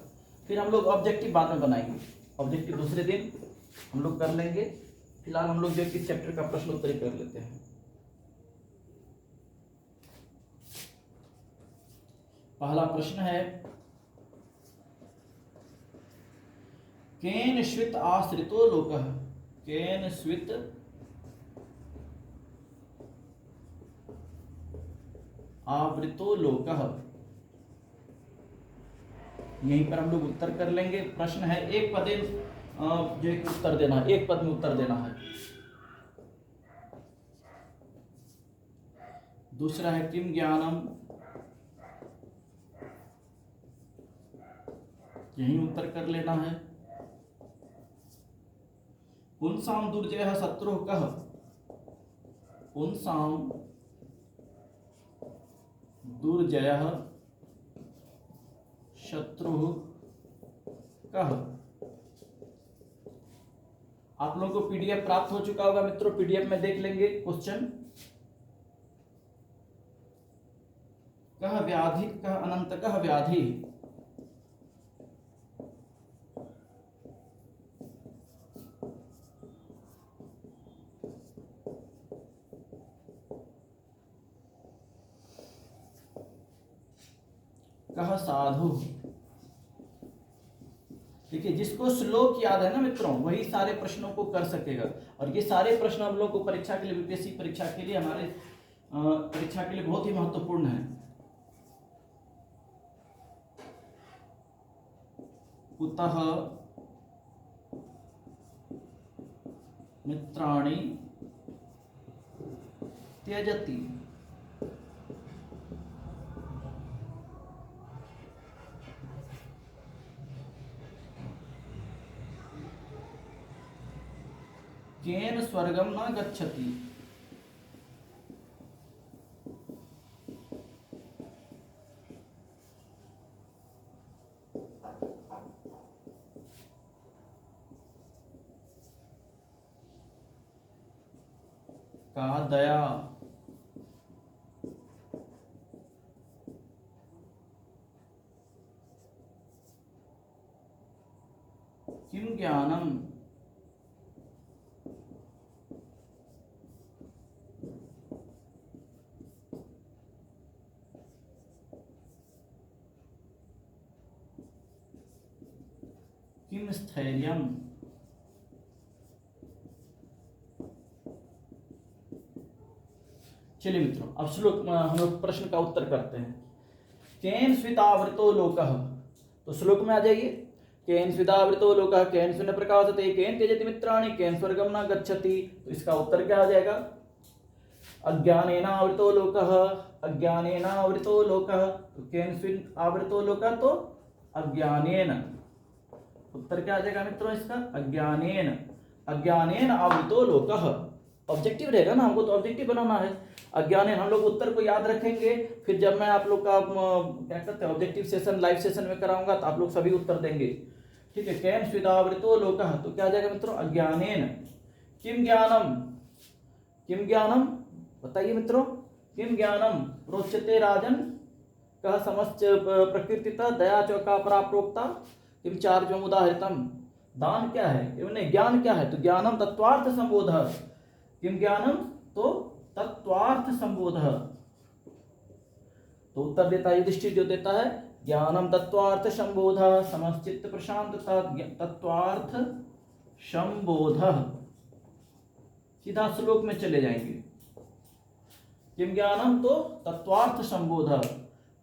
फिर हम लोग ऑब्जेक्टिव बाद में बनाएंगे। ऑब्जेक्टिव दूसरे दिन हम लोग कर लेंगे। फिलहाल हम लोग जो इस चैप्टर का प्रश्नोत्तरी कर लेते हैं। पहला प्रश्न है, केन स्वित आश्रितो लोकः, केन स्वित आवृतो लोकः। यहीं पर हम लोग उत्तर कर लेंगे। प्रश्न है, एक पदे जो एक उत्तर देना है, एक पद में उत्तर देना है। दूसरा है, किम ज्ञानम, यहीं उत्तर कर लेना है। पुंसाम दुर्जय शत्रु कः, पुंसाम दुर्जय शत्रु कः। आप लोगों को पीडीएफ प्राप्त हो चुका होगा मित्रों। पीडीएफ में देख लेंगे क्वेश्चन। कः व्याधि, कः अनंत, कः व्याधि। कः साधु। देखिए, जिसको श्लोक याद है ना मित्रों, वही सारे प्रश्नों को कर सकेगा। और ये सारे प्रश्न हम लोग को परीक्षा के लिए, यूपीएससी परीक्षा के लिए, हमारे परीक्षा के लिए बहुत ही महत्वपूर्ण है। कुतः मित्राणि त्यजति। केन स्वर्गम न गच्छति। का दया। किम ज्ञानम, किम स्थैर्यम। चलिए मित्रों, अब श्लोक हम लोग प्रश्न का उत्तर करते हैं। केन स्वितावृतो लोकः, तो श्लोक में आ जाइए। केन स्वितावृतो लोकः, केन स्विन प्रकाशते, केन त्यजति मित्राणि, केन स्वर्गम न गच्छति। तो इसका उत्तर क्या आ जाएगा? अज्ञानेनावृतो लोकः, अज्ञानेनावृतो लोकः। तो केन स्विन आवृतो लोकः, तो अज्ञानेन। उत्तर क्या आ जाएगा मित्रों इसका? अज्ञानेन, अज्ञानेन आवृतो लोकः। ऑब्जेक्टिव रहेगा ना, हमको तो ऑब्जेक्टिव बनाना है। अज्ञानेन, हम लोग उत्तर को याद रखेंगे। फिर जब मैं आप लोग का क्या कहते हैं ऑब्जेक्टिव सेशन लाइव सेशन में कराऊंगा, तो आप लोग सभी उत्तर देंगे। ठीक है, केन स्विदावृतो लोकः, तो क्या आ जाएगा मित्रों? अज्ञानेन। किम ज्ञानम, किम ज्ञानम, बताइए मित्रों, किम ज्ञानम प्रोच्यते राजन, कह समस्त प्रकृतिता दया च का प्राप्रोक्ता, किम चार्जम उदाहृतम। दान क्या है, नहीं ज्ञान क्या है, तो ज्ञानम तत्वार्थ संबोध, किम ज्ञानम, तो तत्वार्थ संबोध। तो उत्तर देता है युधिष्ठिर, जो देता है ज्ञानम तत्वार्थ संबोध, समश्चित्त प्रशांतता तत्वार्थ संबोध। सीधा श्लोक में चले जाएंगे। किम ज्ञानम तो तत्वार्थ संबोध।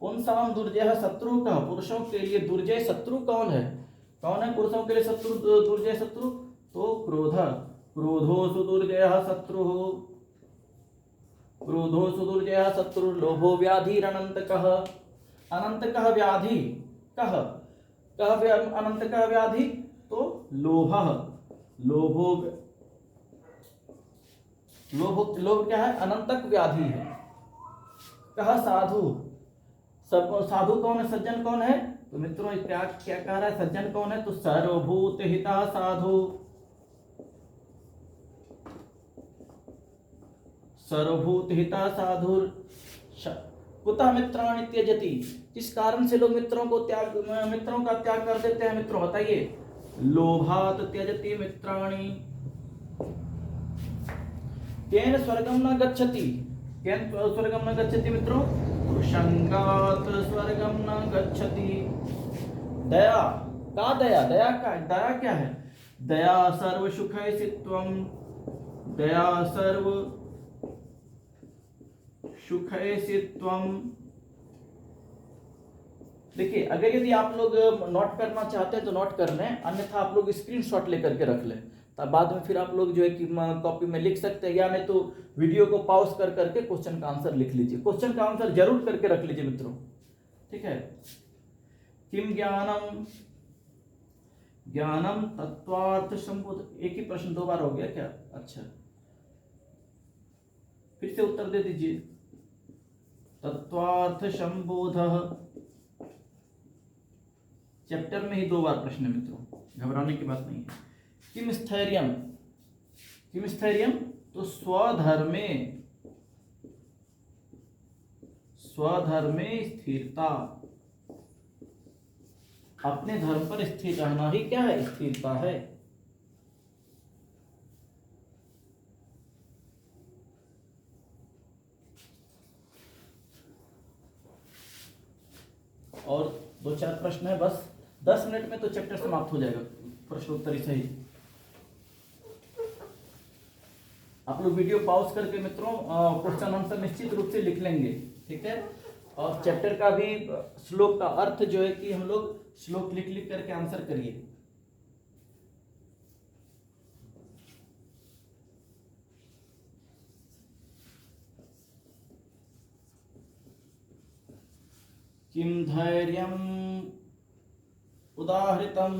पुंसाम दुर्जय शत्रु का, पुरुषों के लिए दुर्जय शत्रु कौन है, कौन है पुरुषों के लिए शत्रु, दुर्जय शत्रु, तो क्रोध, क्रोधो सुदुर्जय शत्रु, क्रोधो सुदुर्जय शत्रु, लोभो व्याधि अनंत कह, अनंत कह व्याधि, कह अनंत कह व्याधि, तो लोभ, लोभो, लोभ क्या है, अनंतक व्याधि है। कह साधु, सब साधु कौन है, सज्जन कौन है, तो मित्रों क्या क्या कह रहा है, सज्जन कौन है, तो सर्वभूत हिता साधु, सर्वभूत हिता साधु। कुतः मित्राणि त्यजति, किस कारण से लोग मित्रों का त्याग कर देते हैं मित्रों, बताइए। लोभात त्यजति मित्राणि, केन स्वर्गम न गच्छति, केन स्वर्गम न गच्छति मित्रों, संगात स्वर्गम न गच्छति। दया का, दया क्या है, दया सर्व सुखैसित्वम, दया सर्व सुखैसित्वम। देखिए, अगर यदि आप लोग नोट करना चाहते हैं तो नोट कर लें, अन्यथा आप लोग स्क्रीनशॉट लेकर के रख लें, तब बाद में फिर आप लोग जो है कि कॉपी में लिख सकते हैं, या नहीं तो वीडियो को पॉज कर करके क्वेश्चन का आंसर लिख लीजिए। क्वेश्चन का आंसर जरूर करके रख लीजिए मित्रों, ठीक है। किम ज्ञानम, ज्ञानम तत्वार्थ संबोध, एक ही प्रश्न दो बार हो गया क्या, अच्छा फिर से उत्तर दे दीजिए। तत्वार्थ संबोध, चैप्टर में ही दो बार प्रश्न है मित्रों, घबराने की बात नहीं है। किम स्थैर्यम, किम स्थैर्यम, तो स्वधर्मे, स्वधर्मे स्थिरता, अपने धर्म पर स्थिर रहना ही क्या है, स्थिरता है। और दो चार प्रश्न है बस, 10 मिनट में तो चैप्टर समाप्त हो जाएगा, प्रश्नोत्तरी सही। आप लोग वीडियो पॉज करके मित्रों क्वेश्चन आंसर निश्चित रूप से लिख लेंगे, ठीक है। और चैप्टर का भी श्लोक का अर्थ जो है कि हम लोग श्लोक लिख लिख करके आंसर करिए। किम धैर्यम उदाहृतम,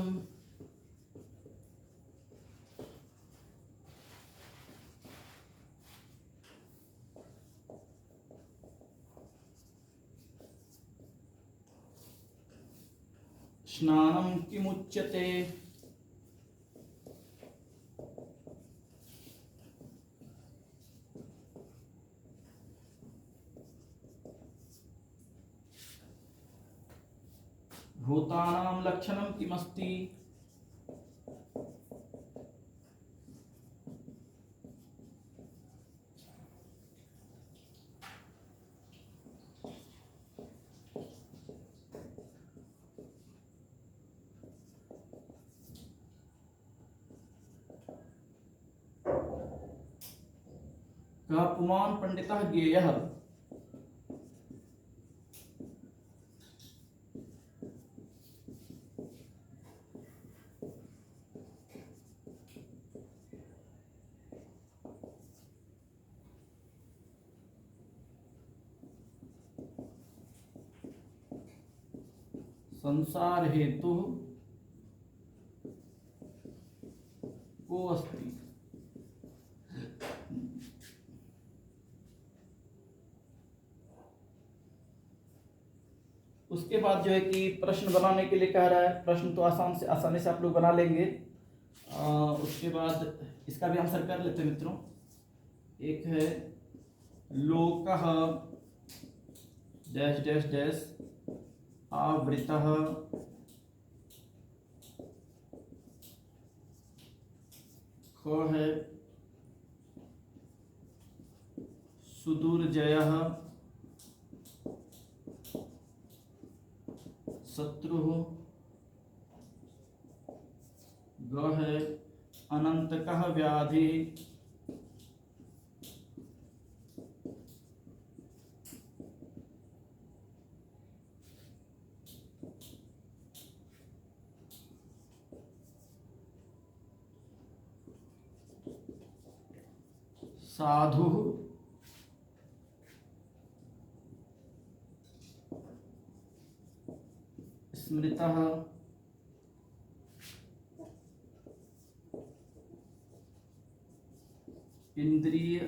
स्नानम किमुच्यते, भूतानां लक्षणम किमस्ति, कः पुमान् पंडितः ज्ञेयः, संसार हेतु को अस्ति। उसके बाद जो है कि प्रश्न बनाने के लिए कह रहा है, प्रश्न तो आसानी से आप लोग बना लेंगे। उसके बाद इसका भी आंसर कर लेते हैं मित्रों। एक है लोकः डैश डैश डैश आवृतः ख है सुदुर्जयः शत्रुः ग है अनंतकः व्याधि साधु स्मृतः इंद्रिय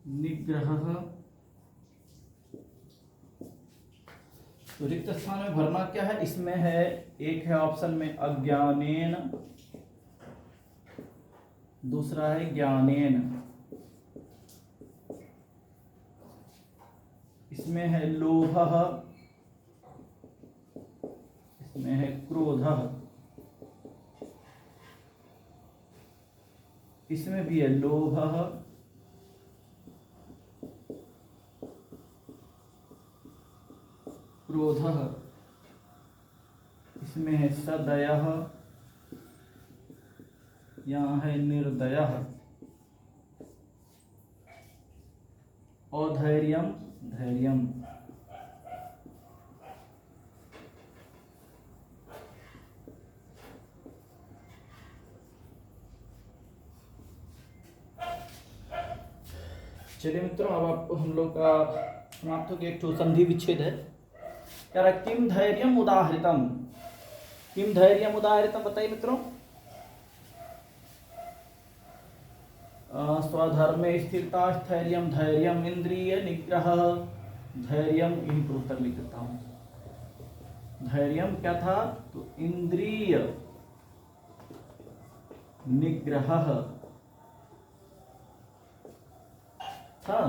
निग्रह। तो रिक्त स्थान में भरना क्या है, इसमें है एक है ऑप्शन में अज्ञानेन, दूसरा है ज्ञानेन, इसमें है लोभः, इसमें है क्रोधः, इसमें भी है लोभः, क्रोधः, इसमें है सदयः, यहाँ है निर्दयः, अधैर्यम धैर्यम। चलिए मित्रों, अब आपको हम लोग का समाप्त हो गया। एक संधि विच्छेद है क्या, किम धैर्यम उदाहृतम, किम धैर्यम उदाहृतम बताइए मित्रों। स्वधर्मे स्थिरता स्थैर्यम धैर्यम इंद्रिय निग्रह। धैर्यम यहीं पर उत्तर लिख देता हूं। धैर्यम क्या था, तो इंद्रिय निग्रह था।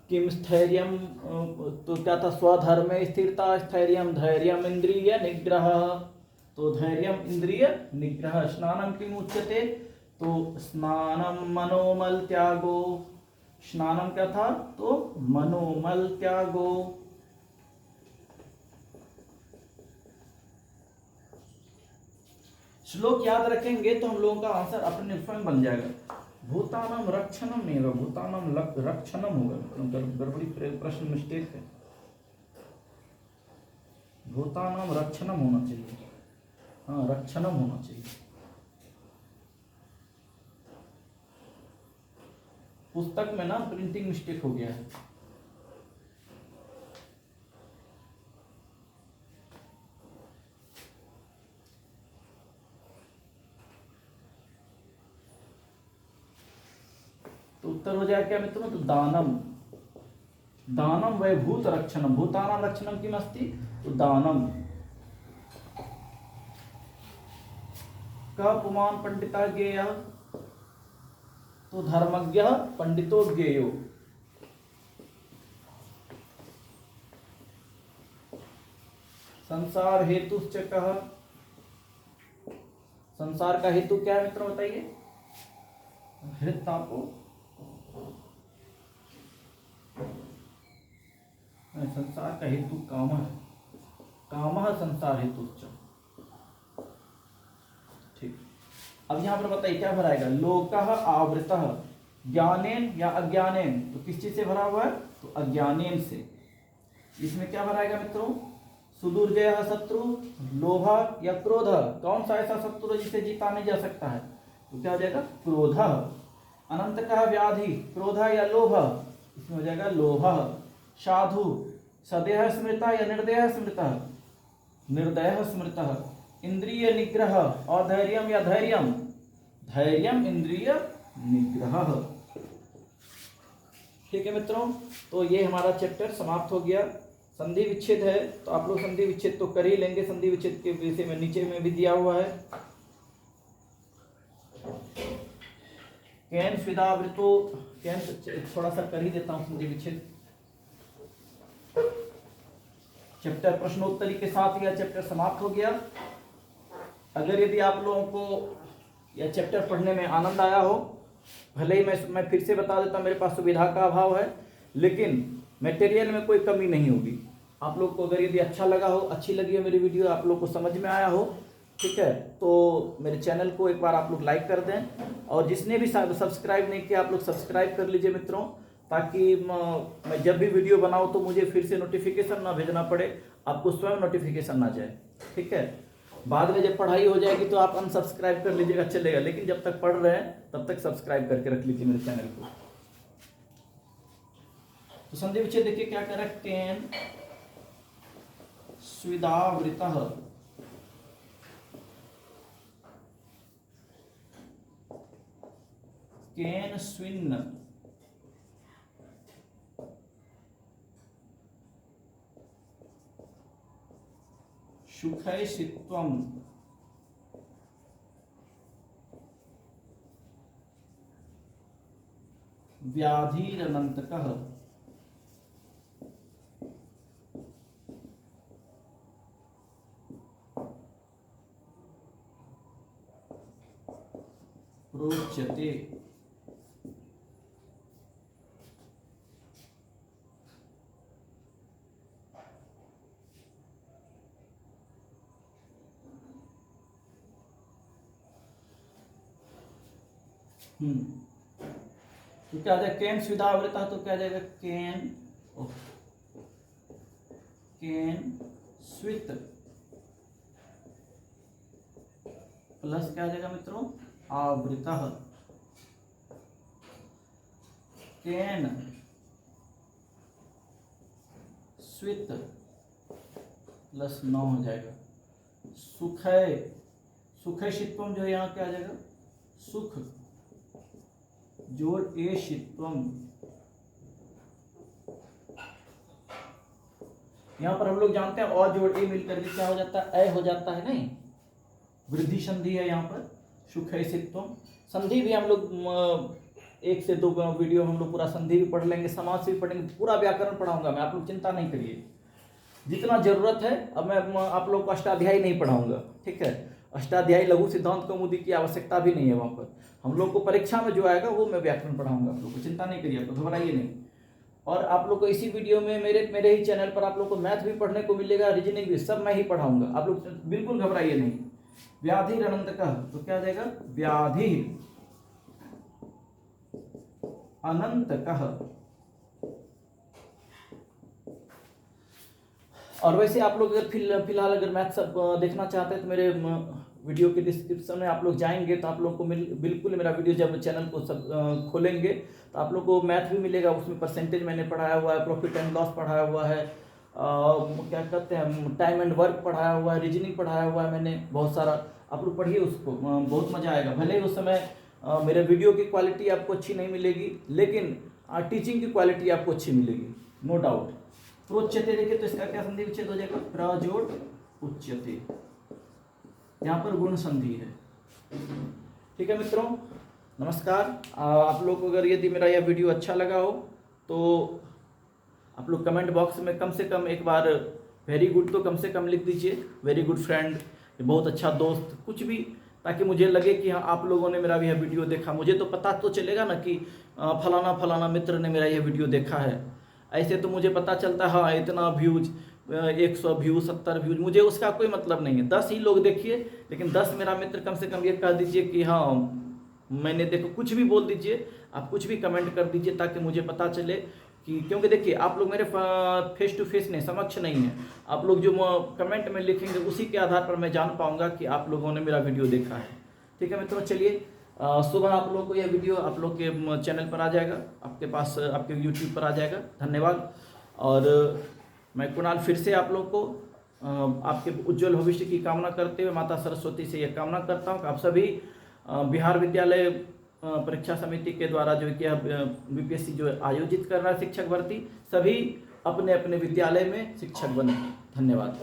किम स्थैर्यम, तो क्या था, स्वधर्मे स्थिरता स्थैर्यम धैर्यम इंद्रिय निग्रह। तो धैर्यम इंद्रिय निग्रह। स्नानम किम उच्यते, तो स्नानम मनोमल त्यागो। स्नानम क्या था, तो मनोमल त्यागो। श्लोक याद रखेंगे तो हम लोगों का आंसर अपने स्वयं बन जाएगा। भूतानाम रक्षणम नहीं होगा, भूतानाम रक्षणम होगा। गड़बड़ी प्रश्न मिस्टेक है, भूतानाम रक्षणम होना चाहिए। हाँ, रक्षणम होना चाहिए। पुस्तक में ना प्रिंटिंग मिस्टेक हो गया है। तो उत्तर हो जाएगा क्या मित्रों, तो दानम। दानम वै भूत रक्षणम, भूतानां रक्षणम किम अस्ति, तो दानम। कः पुमान् पंडिता ज्ञेयः, तो धर्मज्ञः पंडितो ज्ञेयो। संसार हेतुश्च कः, संसार का हेतु क्या है मित्रों बताइए। हृतापो, संसार का हेतु काम है, काम संसार हेतुश्च। ठीक, अब यहां पर बताइए क्या भराएगा, लोकः आवृतः ज्ञानेन या अज्ञानेन। तो किस चीज से भरा हुआ है, तो अज्ञानेन से। इसमें क्या भराएगा मित्रों, सुदुर्जय शत्रु, लोभ या क्रोध। कौन सा ऐसा शत्रु है जिसे जीता नहीं जा सकता है, तो क्या हो जाएगा, क्रोध। अनंत का व्याधि, क्रोध या लोभ, इसमें हो जाएगा लोभ। साधु, सदेह स्मृता या निर्दय स्मृता, निर्दय स्मृतः। इंद्रिय निग्रह, अधैर्यम या धैर्यम, धैर्यम इंद्रिय निग्रह। ठीक है मित्रों, तो ये हमारा चैप्टर समाप्त हो गया। संधि विच्छेद है तो आप लोग संधि विच्छेद तो कर ही लेंगे, संधि विच्छेद के विषय में नीचे में भी दिया हुआ है। केन स्विदावृतो, केन थोड़ा सा कर ही देता हूँ संधि विच्छेद। चैप्टर प्रश्नोत्तरी के साथ यह चैप्टर समाप्त हो गया। अगर यदि आप लोगों को यह चैप्टर पढ़ने में आनंद आया हो, भले ही मैं फिर से बता देता हूँ, मेरे पास सुविधा का अभाव है, लेकिन मटेरियल में कोई कमी नहीं होगी। आप लोग को अगर यदि अच्छा लगा हो, अच्छी लगी हो मेरी वीडियो, आप लोग को समझ में आया हो, ठीक है, तो मेरे चैनल को एक बार आप लोग लाइक कर दें, और जिसने भी सब्सक्राइब नहीं किया आप लोग सब्सक्राइब कर लीजिए मित्रों, ताकि मैं जब भी वीडियो बनाऊँ तो मुझे फिर से नोटिफिकेशन ना भेजना पड़े, आपको स्वयं नोटिफिकेशन ना जाए, ठीक है। बाद में जब पढ़ाई हो जाएगी तो आप अनसब्सक्राइब कर लीजिएगा, चलेगा, लेकिन जब तक पढ़ रहे हैं तब तक सब्सक्राइब करके रख लीजिए मेरे चैनल को। तो संधि विच्छेद देखिए क्या कह रहा है, केन स्विदावृतः, केन स्विन्न सुखैषित्वम् व्याधिरनन्तकः प्रोच्यते। तो क्या आ जाएगा, केन स्विदावृतः, तो क्या आ जाएगा, केन स्वित प्लस क्या आ जाएगा मित्रों, आवृतः, केन स्वित प्लस 9 हो जाएगा, सुखैषित्वम जो है यहाँ क्या आ जाएगा, सुख जोड़ एषित्वम। यहां पर हम लोग जानते हैं और जोड़ ए मिलकर के क्या हो जाता है, अ हो जाता है, नहीं, वृद्धि संधि है यहाँ पर, सुखैषित्वम। संधि भी हम लोग 1 से 2 वीडियो हम लोग पूरा संधि भी पढ़ लेंगे, समास भी पढ़ेंगे, पूरा व्याकरण पढ़ाऊंगा मैं, आप लोग चिंता नहीं करिए, जितना जरूरत है। अब मैं आप लोग को अष्टाध्यायी नहीं पढ़ाऊंगा, ठीक है, अष्टाध्यायी लघु सिद्धांत कौमुदी की आवश्यकता भी नहीं है वहां पर। हम लोग को परीक्षा में जो आएगा वो मैं व्याकरण पढ़ाऊंगा, आप लोग को चिंता नहीं करिए, आप लोग घबराइए नहीं। और आप लोग को इसी वीडियो में मेरे ही चैनल पर आप लोग को मैथ भी पढ़ने को मिलेगा, रीजनिंग भी, सब मैं ही पढ़ाऊंगा, आप लोग बिल्कुल घबराइए नहीं। व्याधि अनंतकः, तो क्या जाएगा, व्याधि अनंतकः। और वैसे आप लोग अगर फिलहाल अगर मैथ सब देखना चाहते हैं तो मेरे वीडियो के डिस्क्रिप्शन में आप लोग जाएंगे तो आप लोग को बिल्कुल मेरा वीडियो जब चैनल को सब खोलेंगे तो आप लोग को मैथ भी मिलेगा, उसमें परसेंटेज मैंने पढ़ाया हुआ है, प्रॉफिट एंड लॉस पढ़ाया हुआ है, क्या कहते हैं, टाइम एंड वर्क पढ़ाया हुआ है, रीजनिंग पढ़ाया हुआ है मैंने बहुत सारा, आप लोग पढ़िए उसको, बहुत मजा आएगा। भले ही उस समय मेरे वीडियो की क्वालिटी आपको अच्छी नहीं मिलेगी, लेकिन टीचिंग की क्वालिटी आपको अच्छी मिलेगी, नो डाउट। प्रोच्यते देखिए तो इसका क्या संधि विच्छेद हो जाएगा, प्रजोड़ उच्यते, यहाँ पर गुण संधि है, ठीक है मित्रों, नमस्कार। आप लोग को अगर यदि मेरा यह वीडियो अच्छा लगा हो तो आप लोग कमेंट बॉक्स में कम से कम एक बार वेरी गुड तो कम से कम लिख दीजिए, वेरी गुड फ्रेंड, बहुत अच्छा दोस्त, कुछ भी, ताकि मुझे लगे कि हाँ आप लोगों ने मेरा यह वीडियो देखा, मुझे तो पता तो चलेगा ना कि फलाना फलाना मित्र ने मेरा यह वीडियो देखा है। ऐसे तो मुझे पता चलता है हाँ इतना व्यूज, 100 व्यूज, 70 व्यूज, मुझे उसका कोई मतलब नहीं है, 10 ही लोग देखिए, लेकिन 10 मेरा मित्र कम से कम ये कह दीजिए कि हाँ मैंने देखो, कुछ भी बोल दीजिए, आप कुछ भी कमेंट कर दीजिए ताकि मुझे पता चले कि, क्योंकि देखिए आप लोग मेरे फेस टू फेस नहीं, समक्ष नहीं है, आप लोग जो कमेंट में लिखेंगे उसी के आधार पर मैं जान पाऊंगा कि आप लोगों ने मेरा वीडियो देखा है, ठीक है मित्रों। चलिए सुबह आप लोगों को यह वीडियो आप लोग के चैनल पर आ जाएगा, आपके पास आपके यूट्यूब पर आ जाएगा, धन्यवाद। और मैं कुणाल फिर से आप लोग को आपके उज्जवल भविष्य की कामना करते हुए माता सरस्वती से यह कामना करता हूँ कि आप सभी बिहार विद्यालय परीक्षा समिति के द्वारा जो कि बीपीएससी जो आयोजित कर रहा है शिक्षक भर्ती, सभी अपने अपने विद्यालय में शिक्षक बने। धन्यवाद।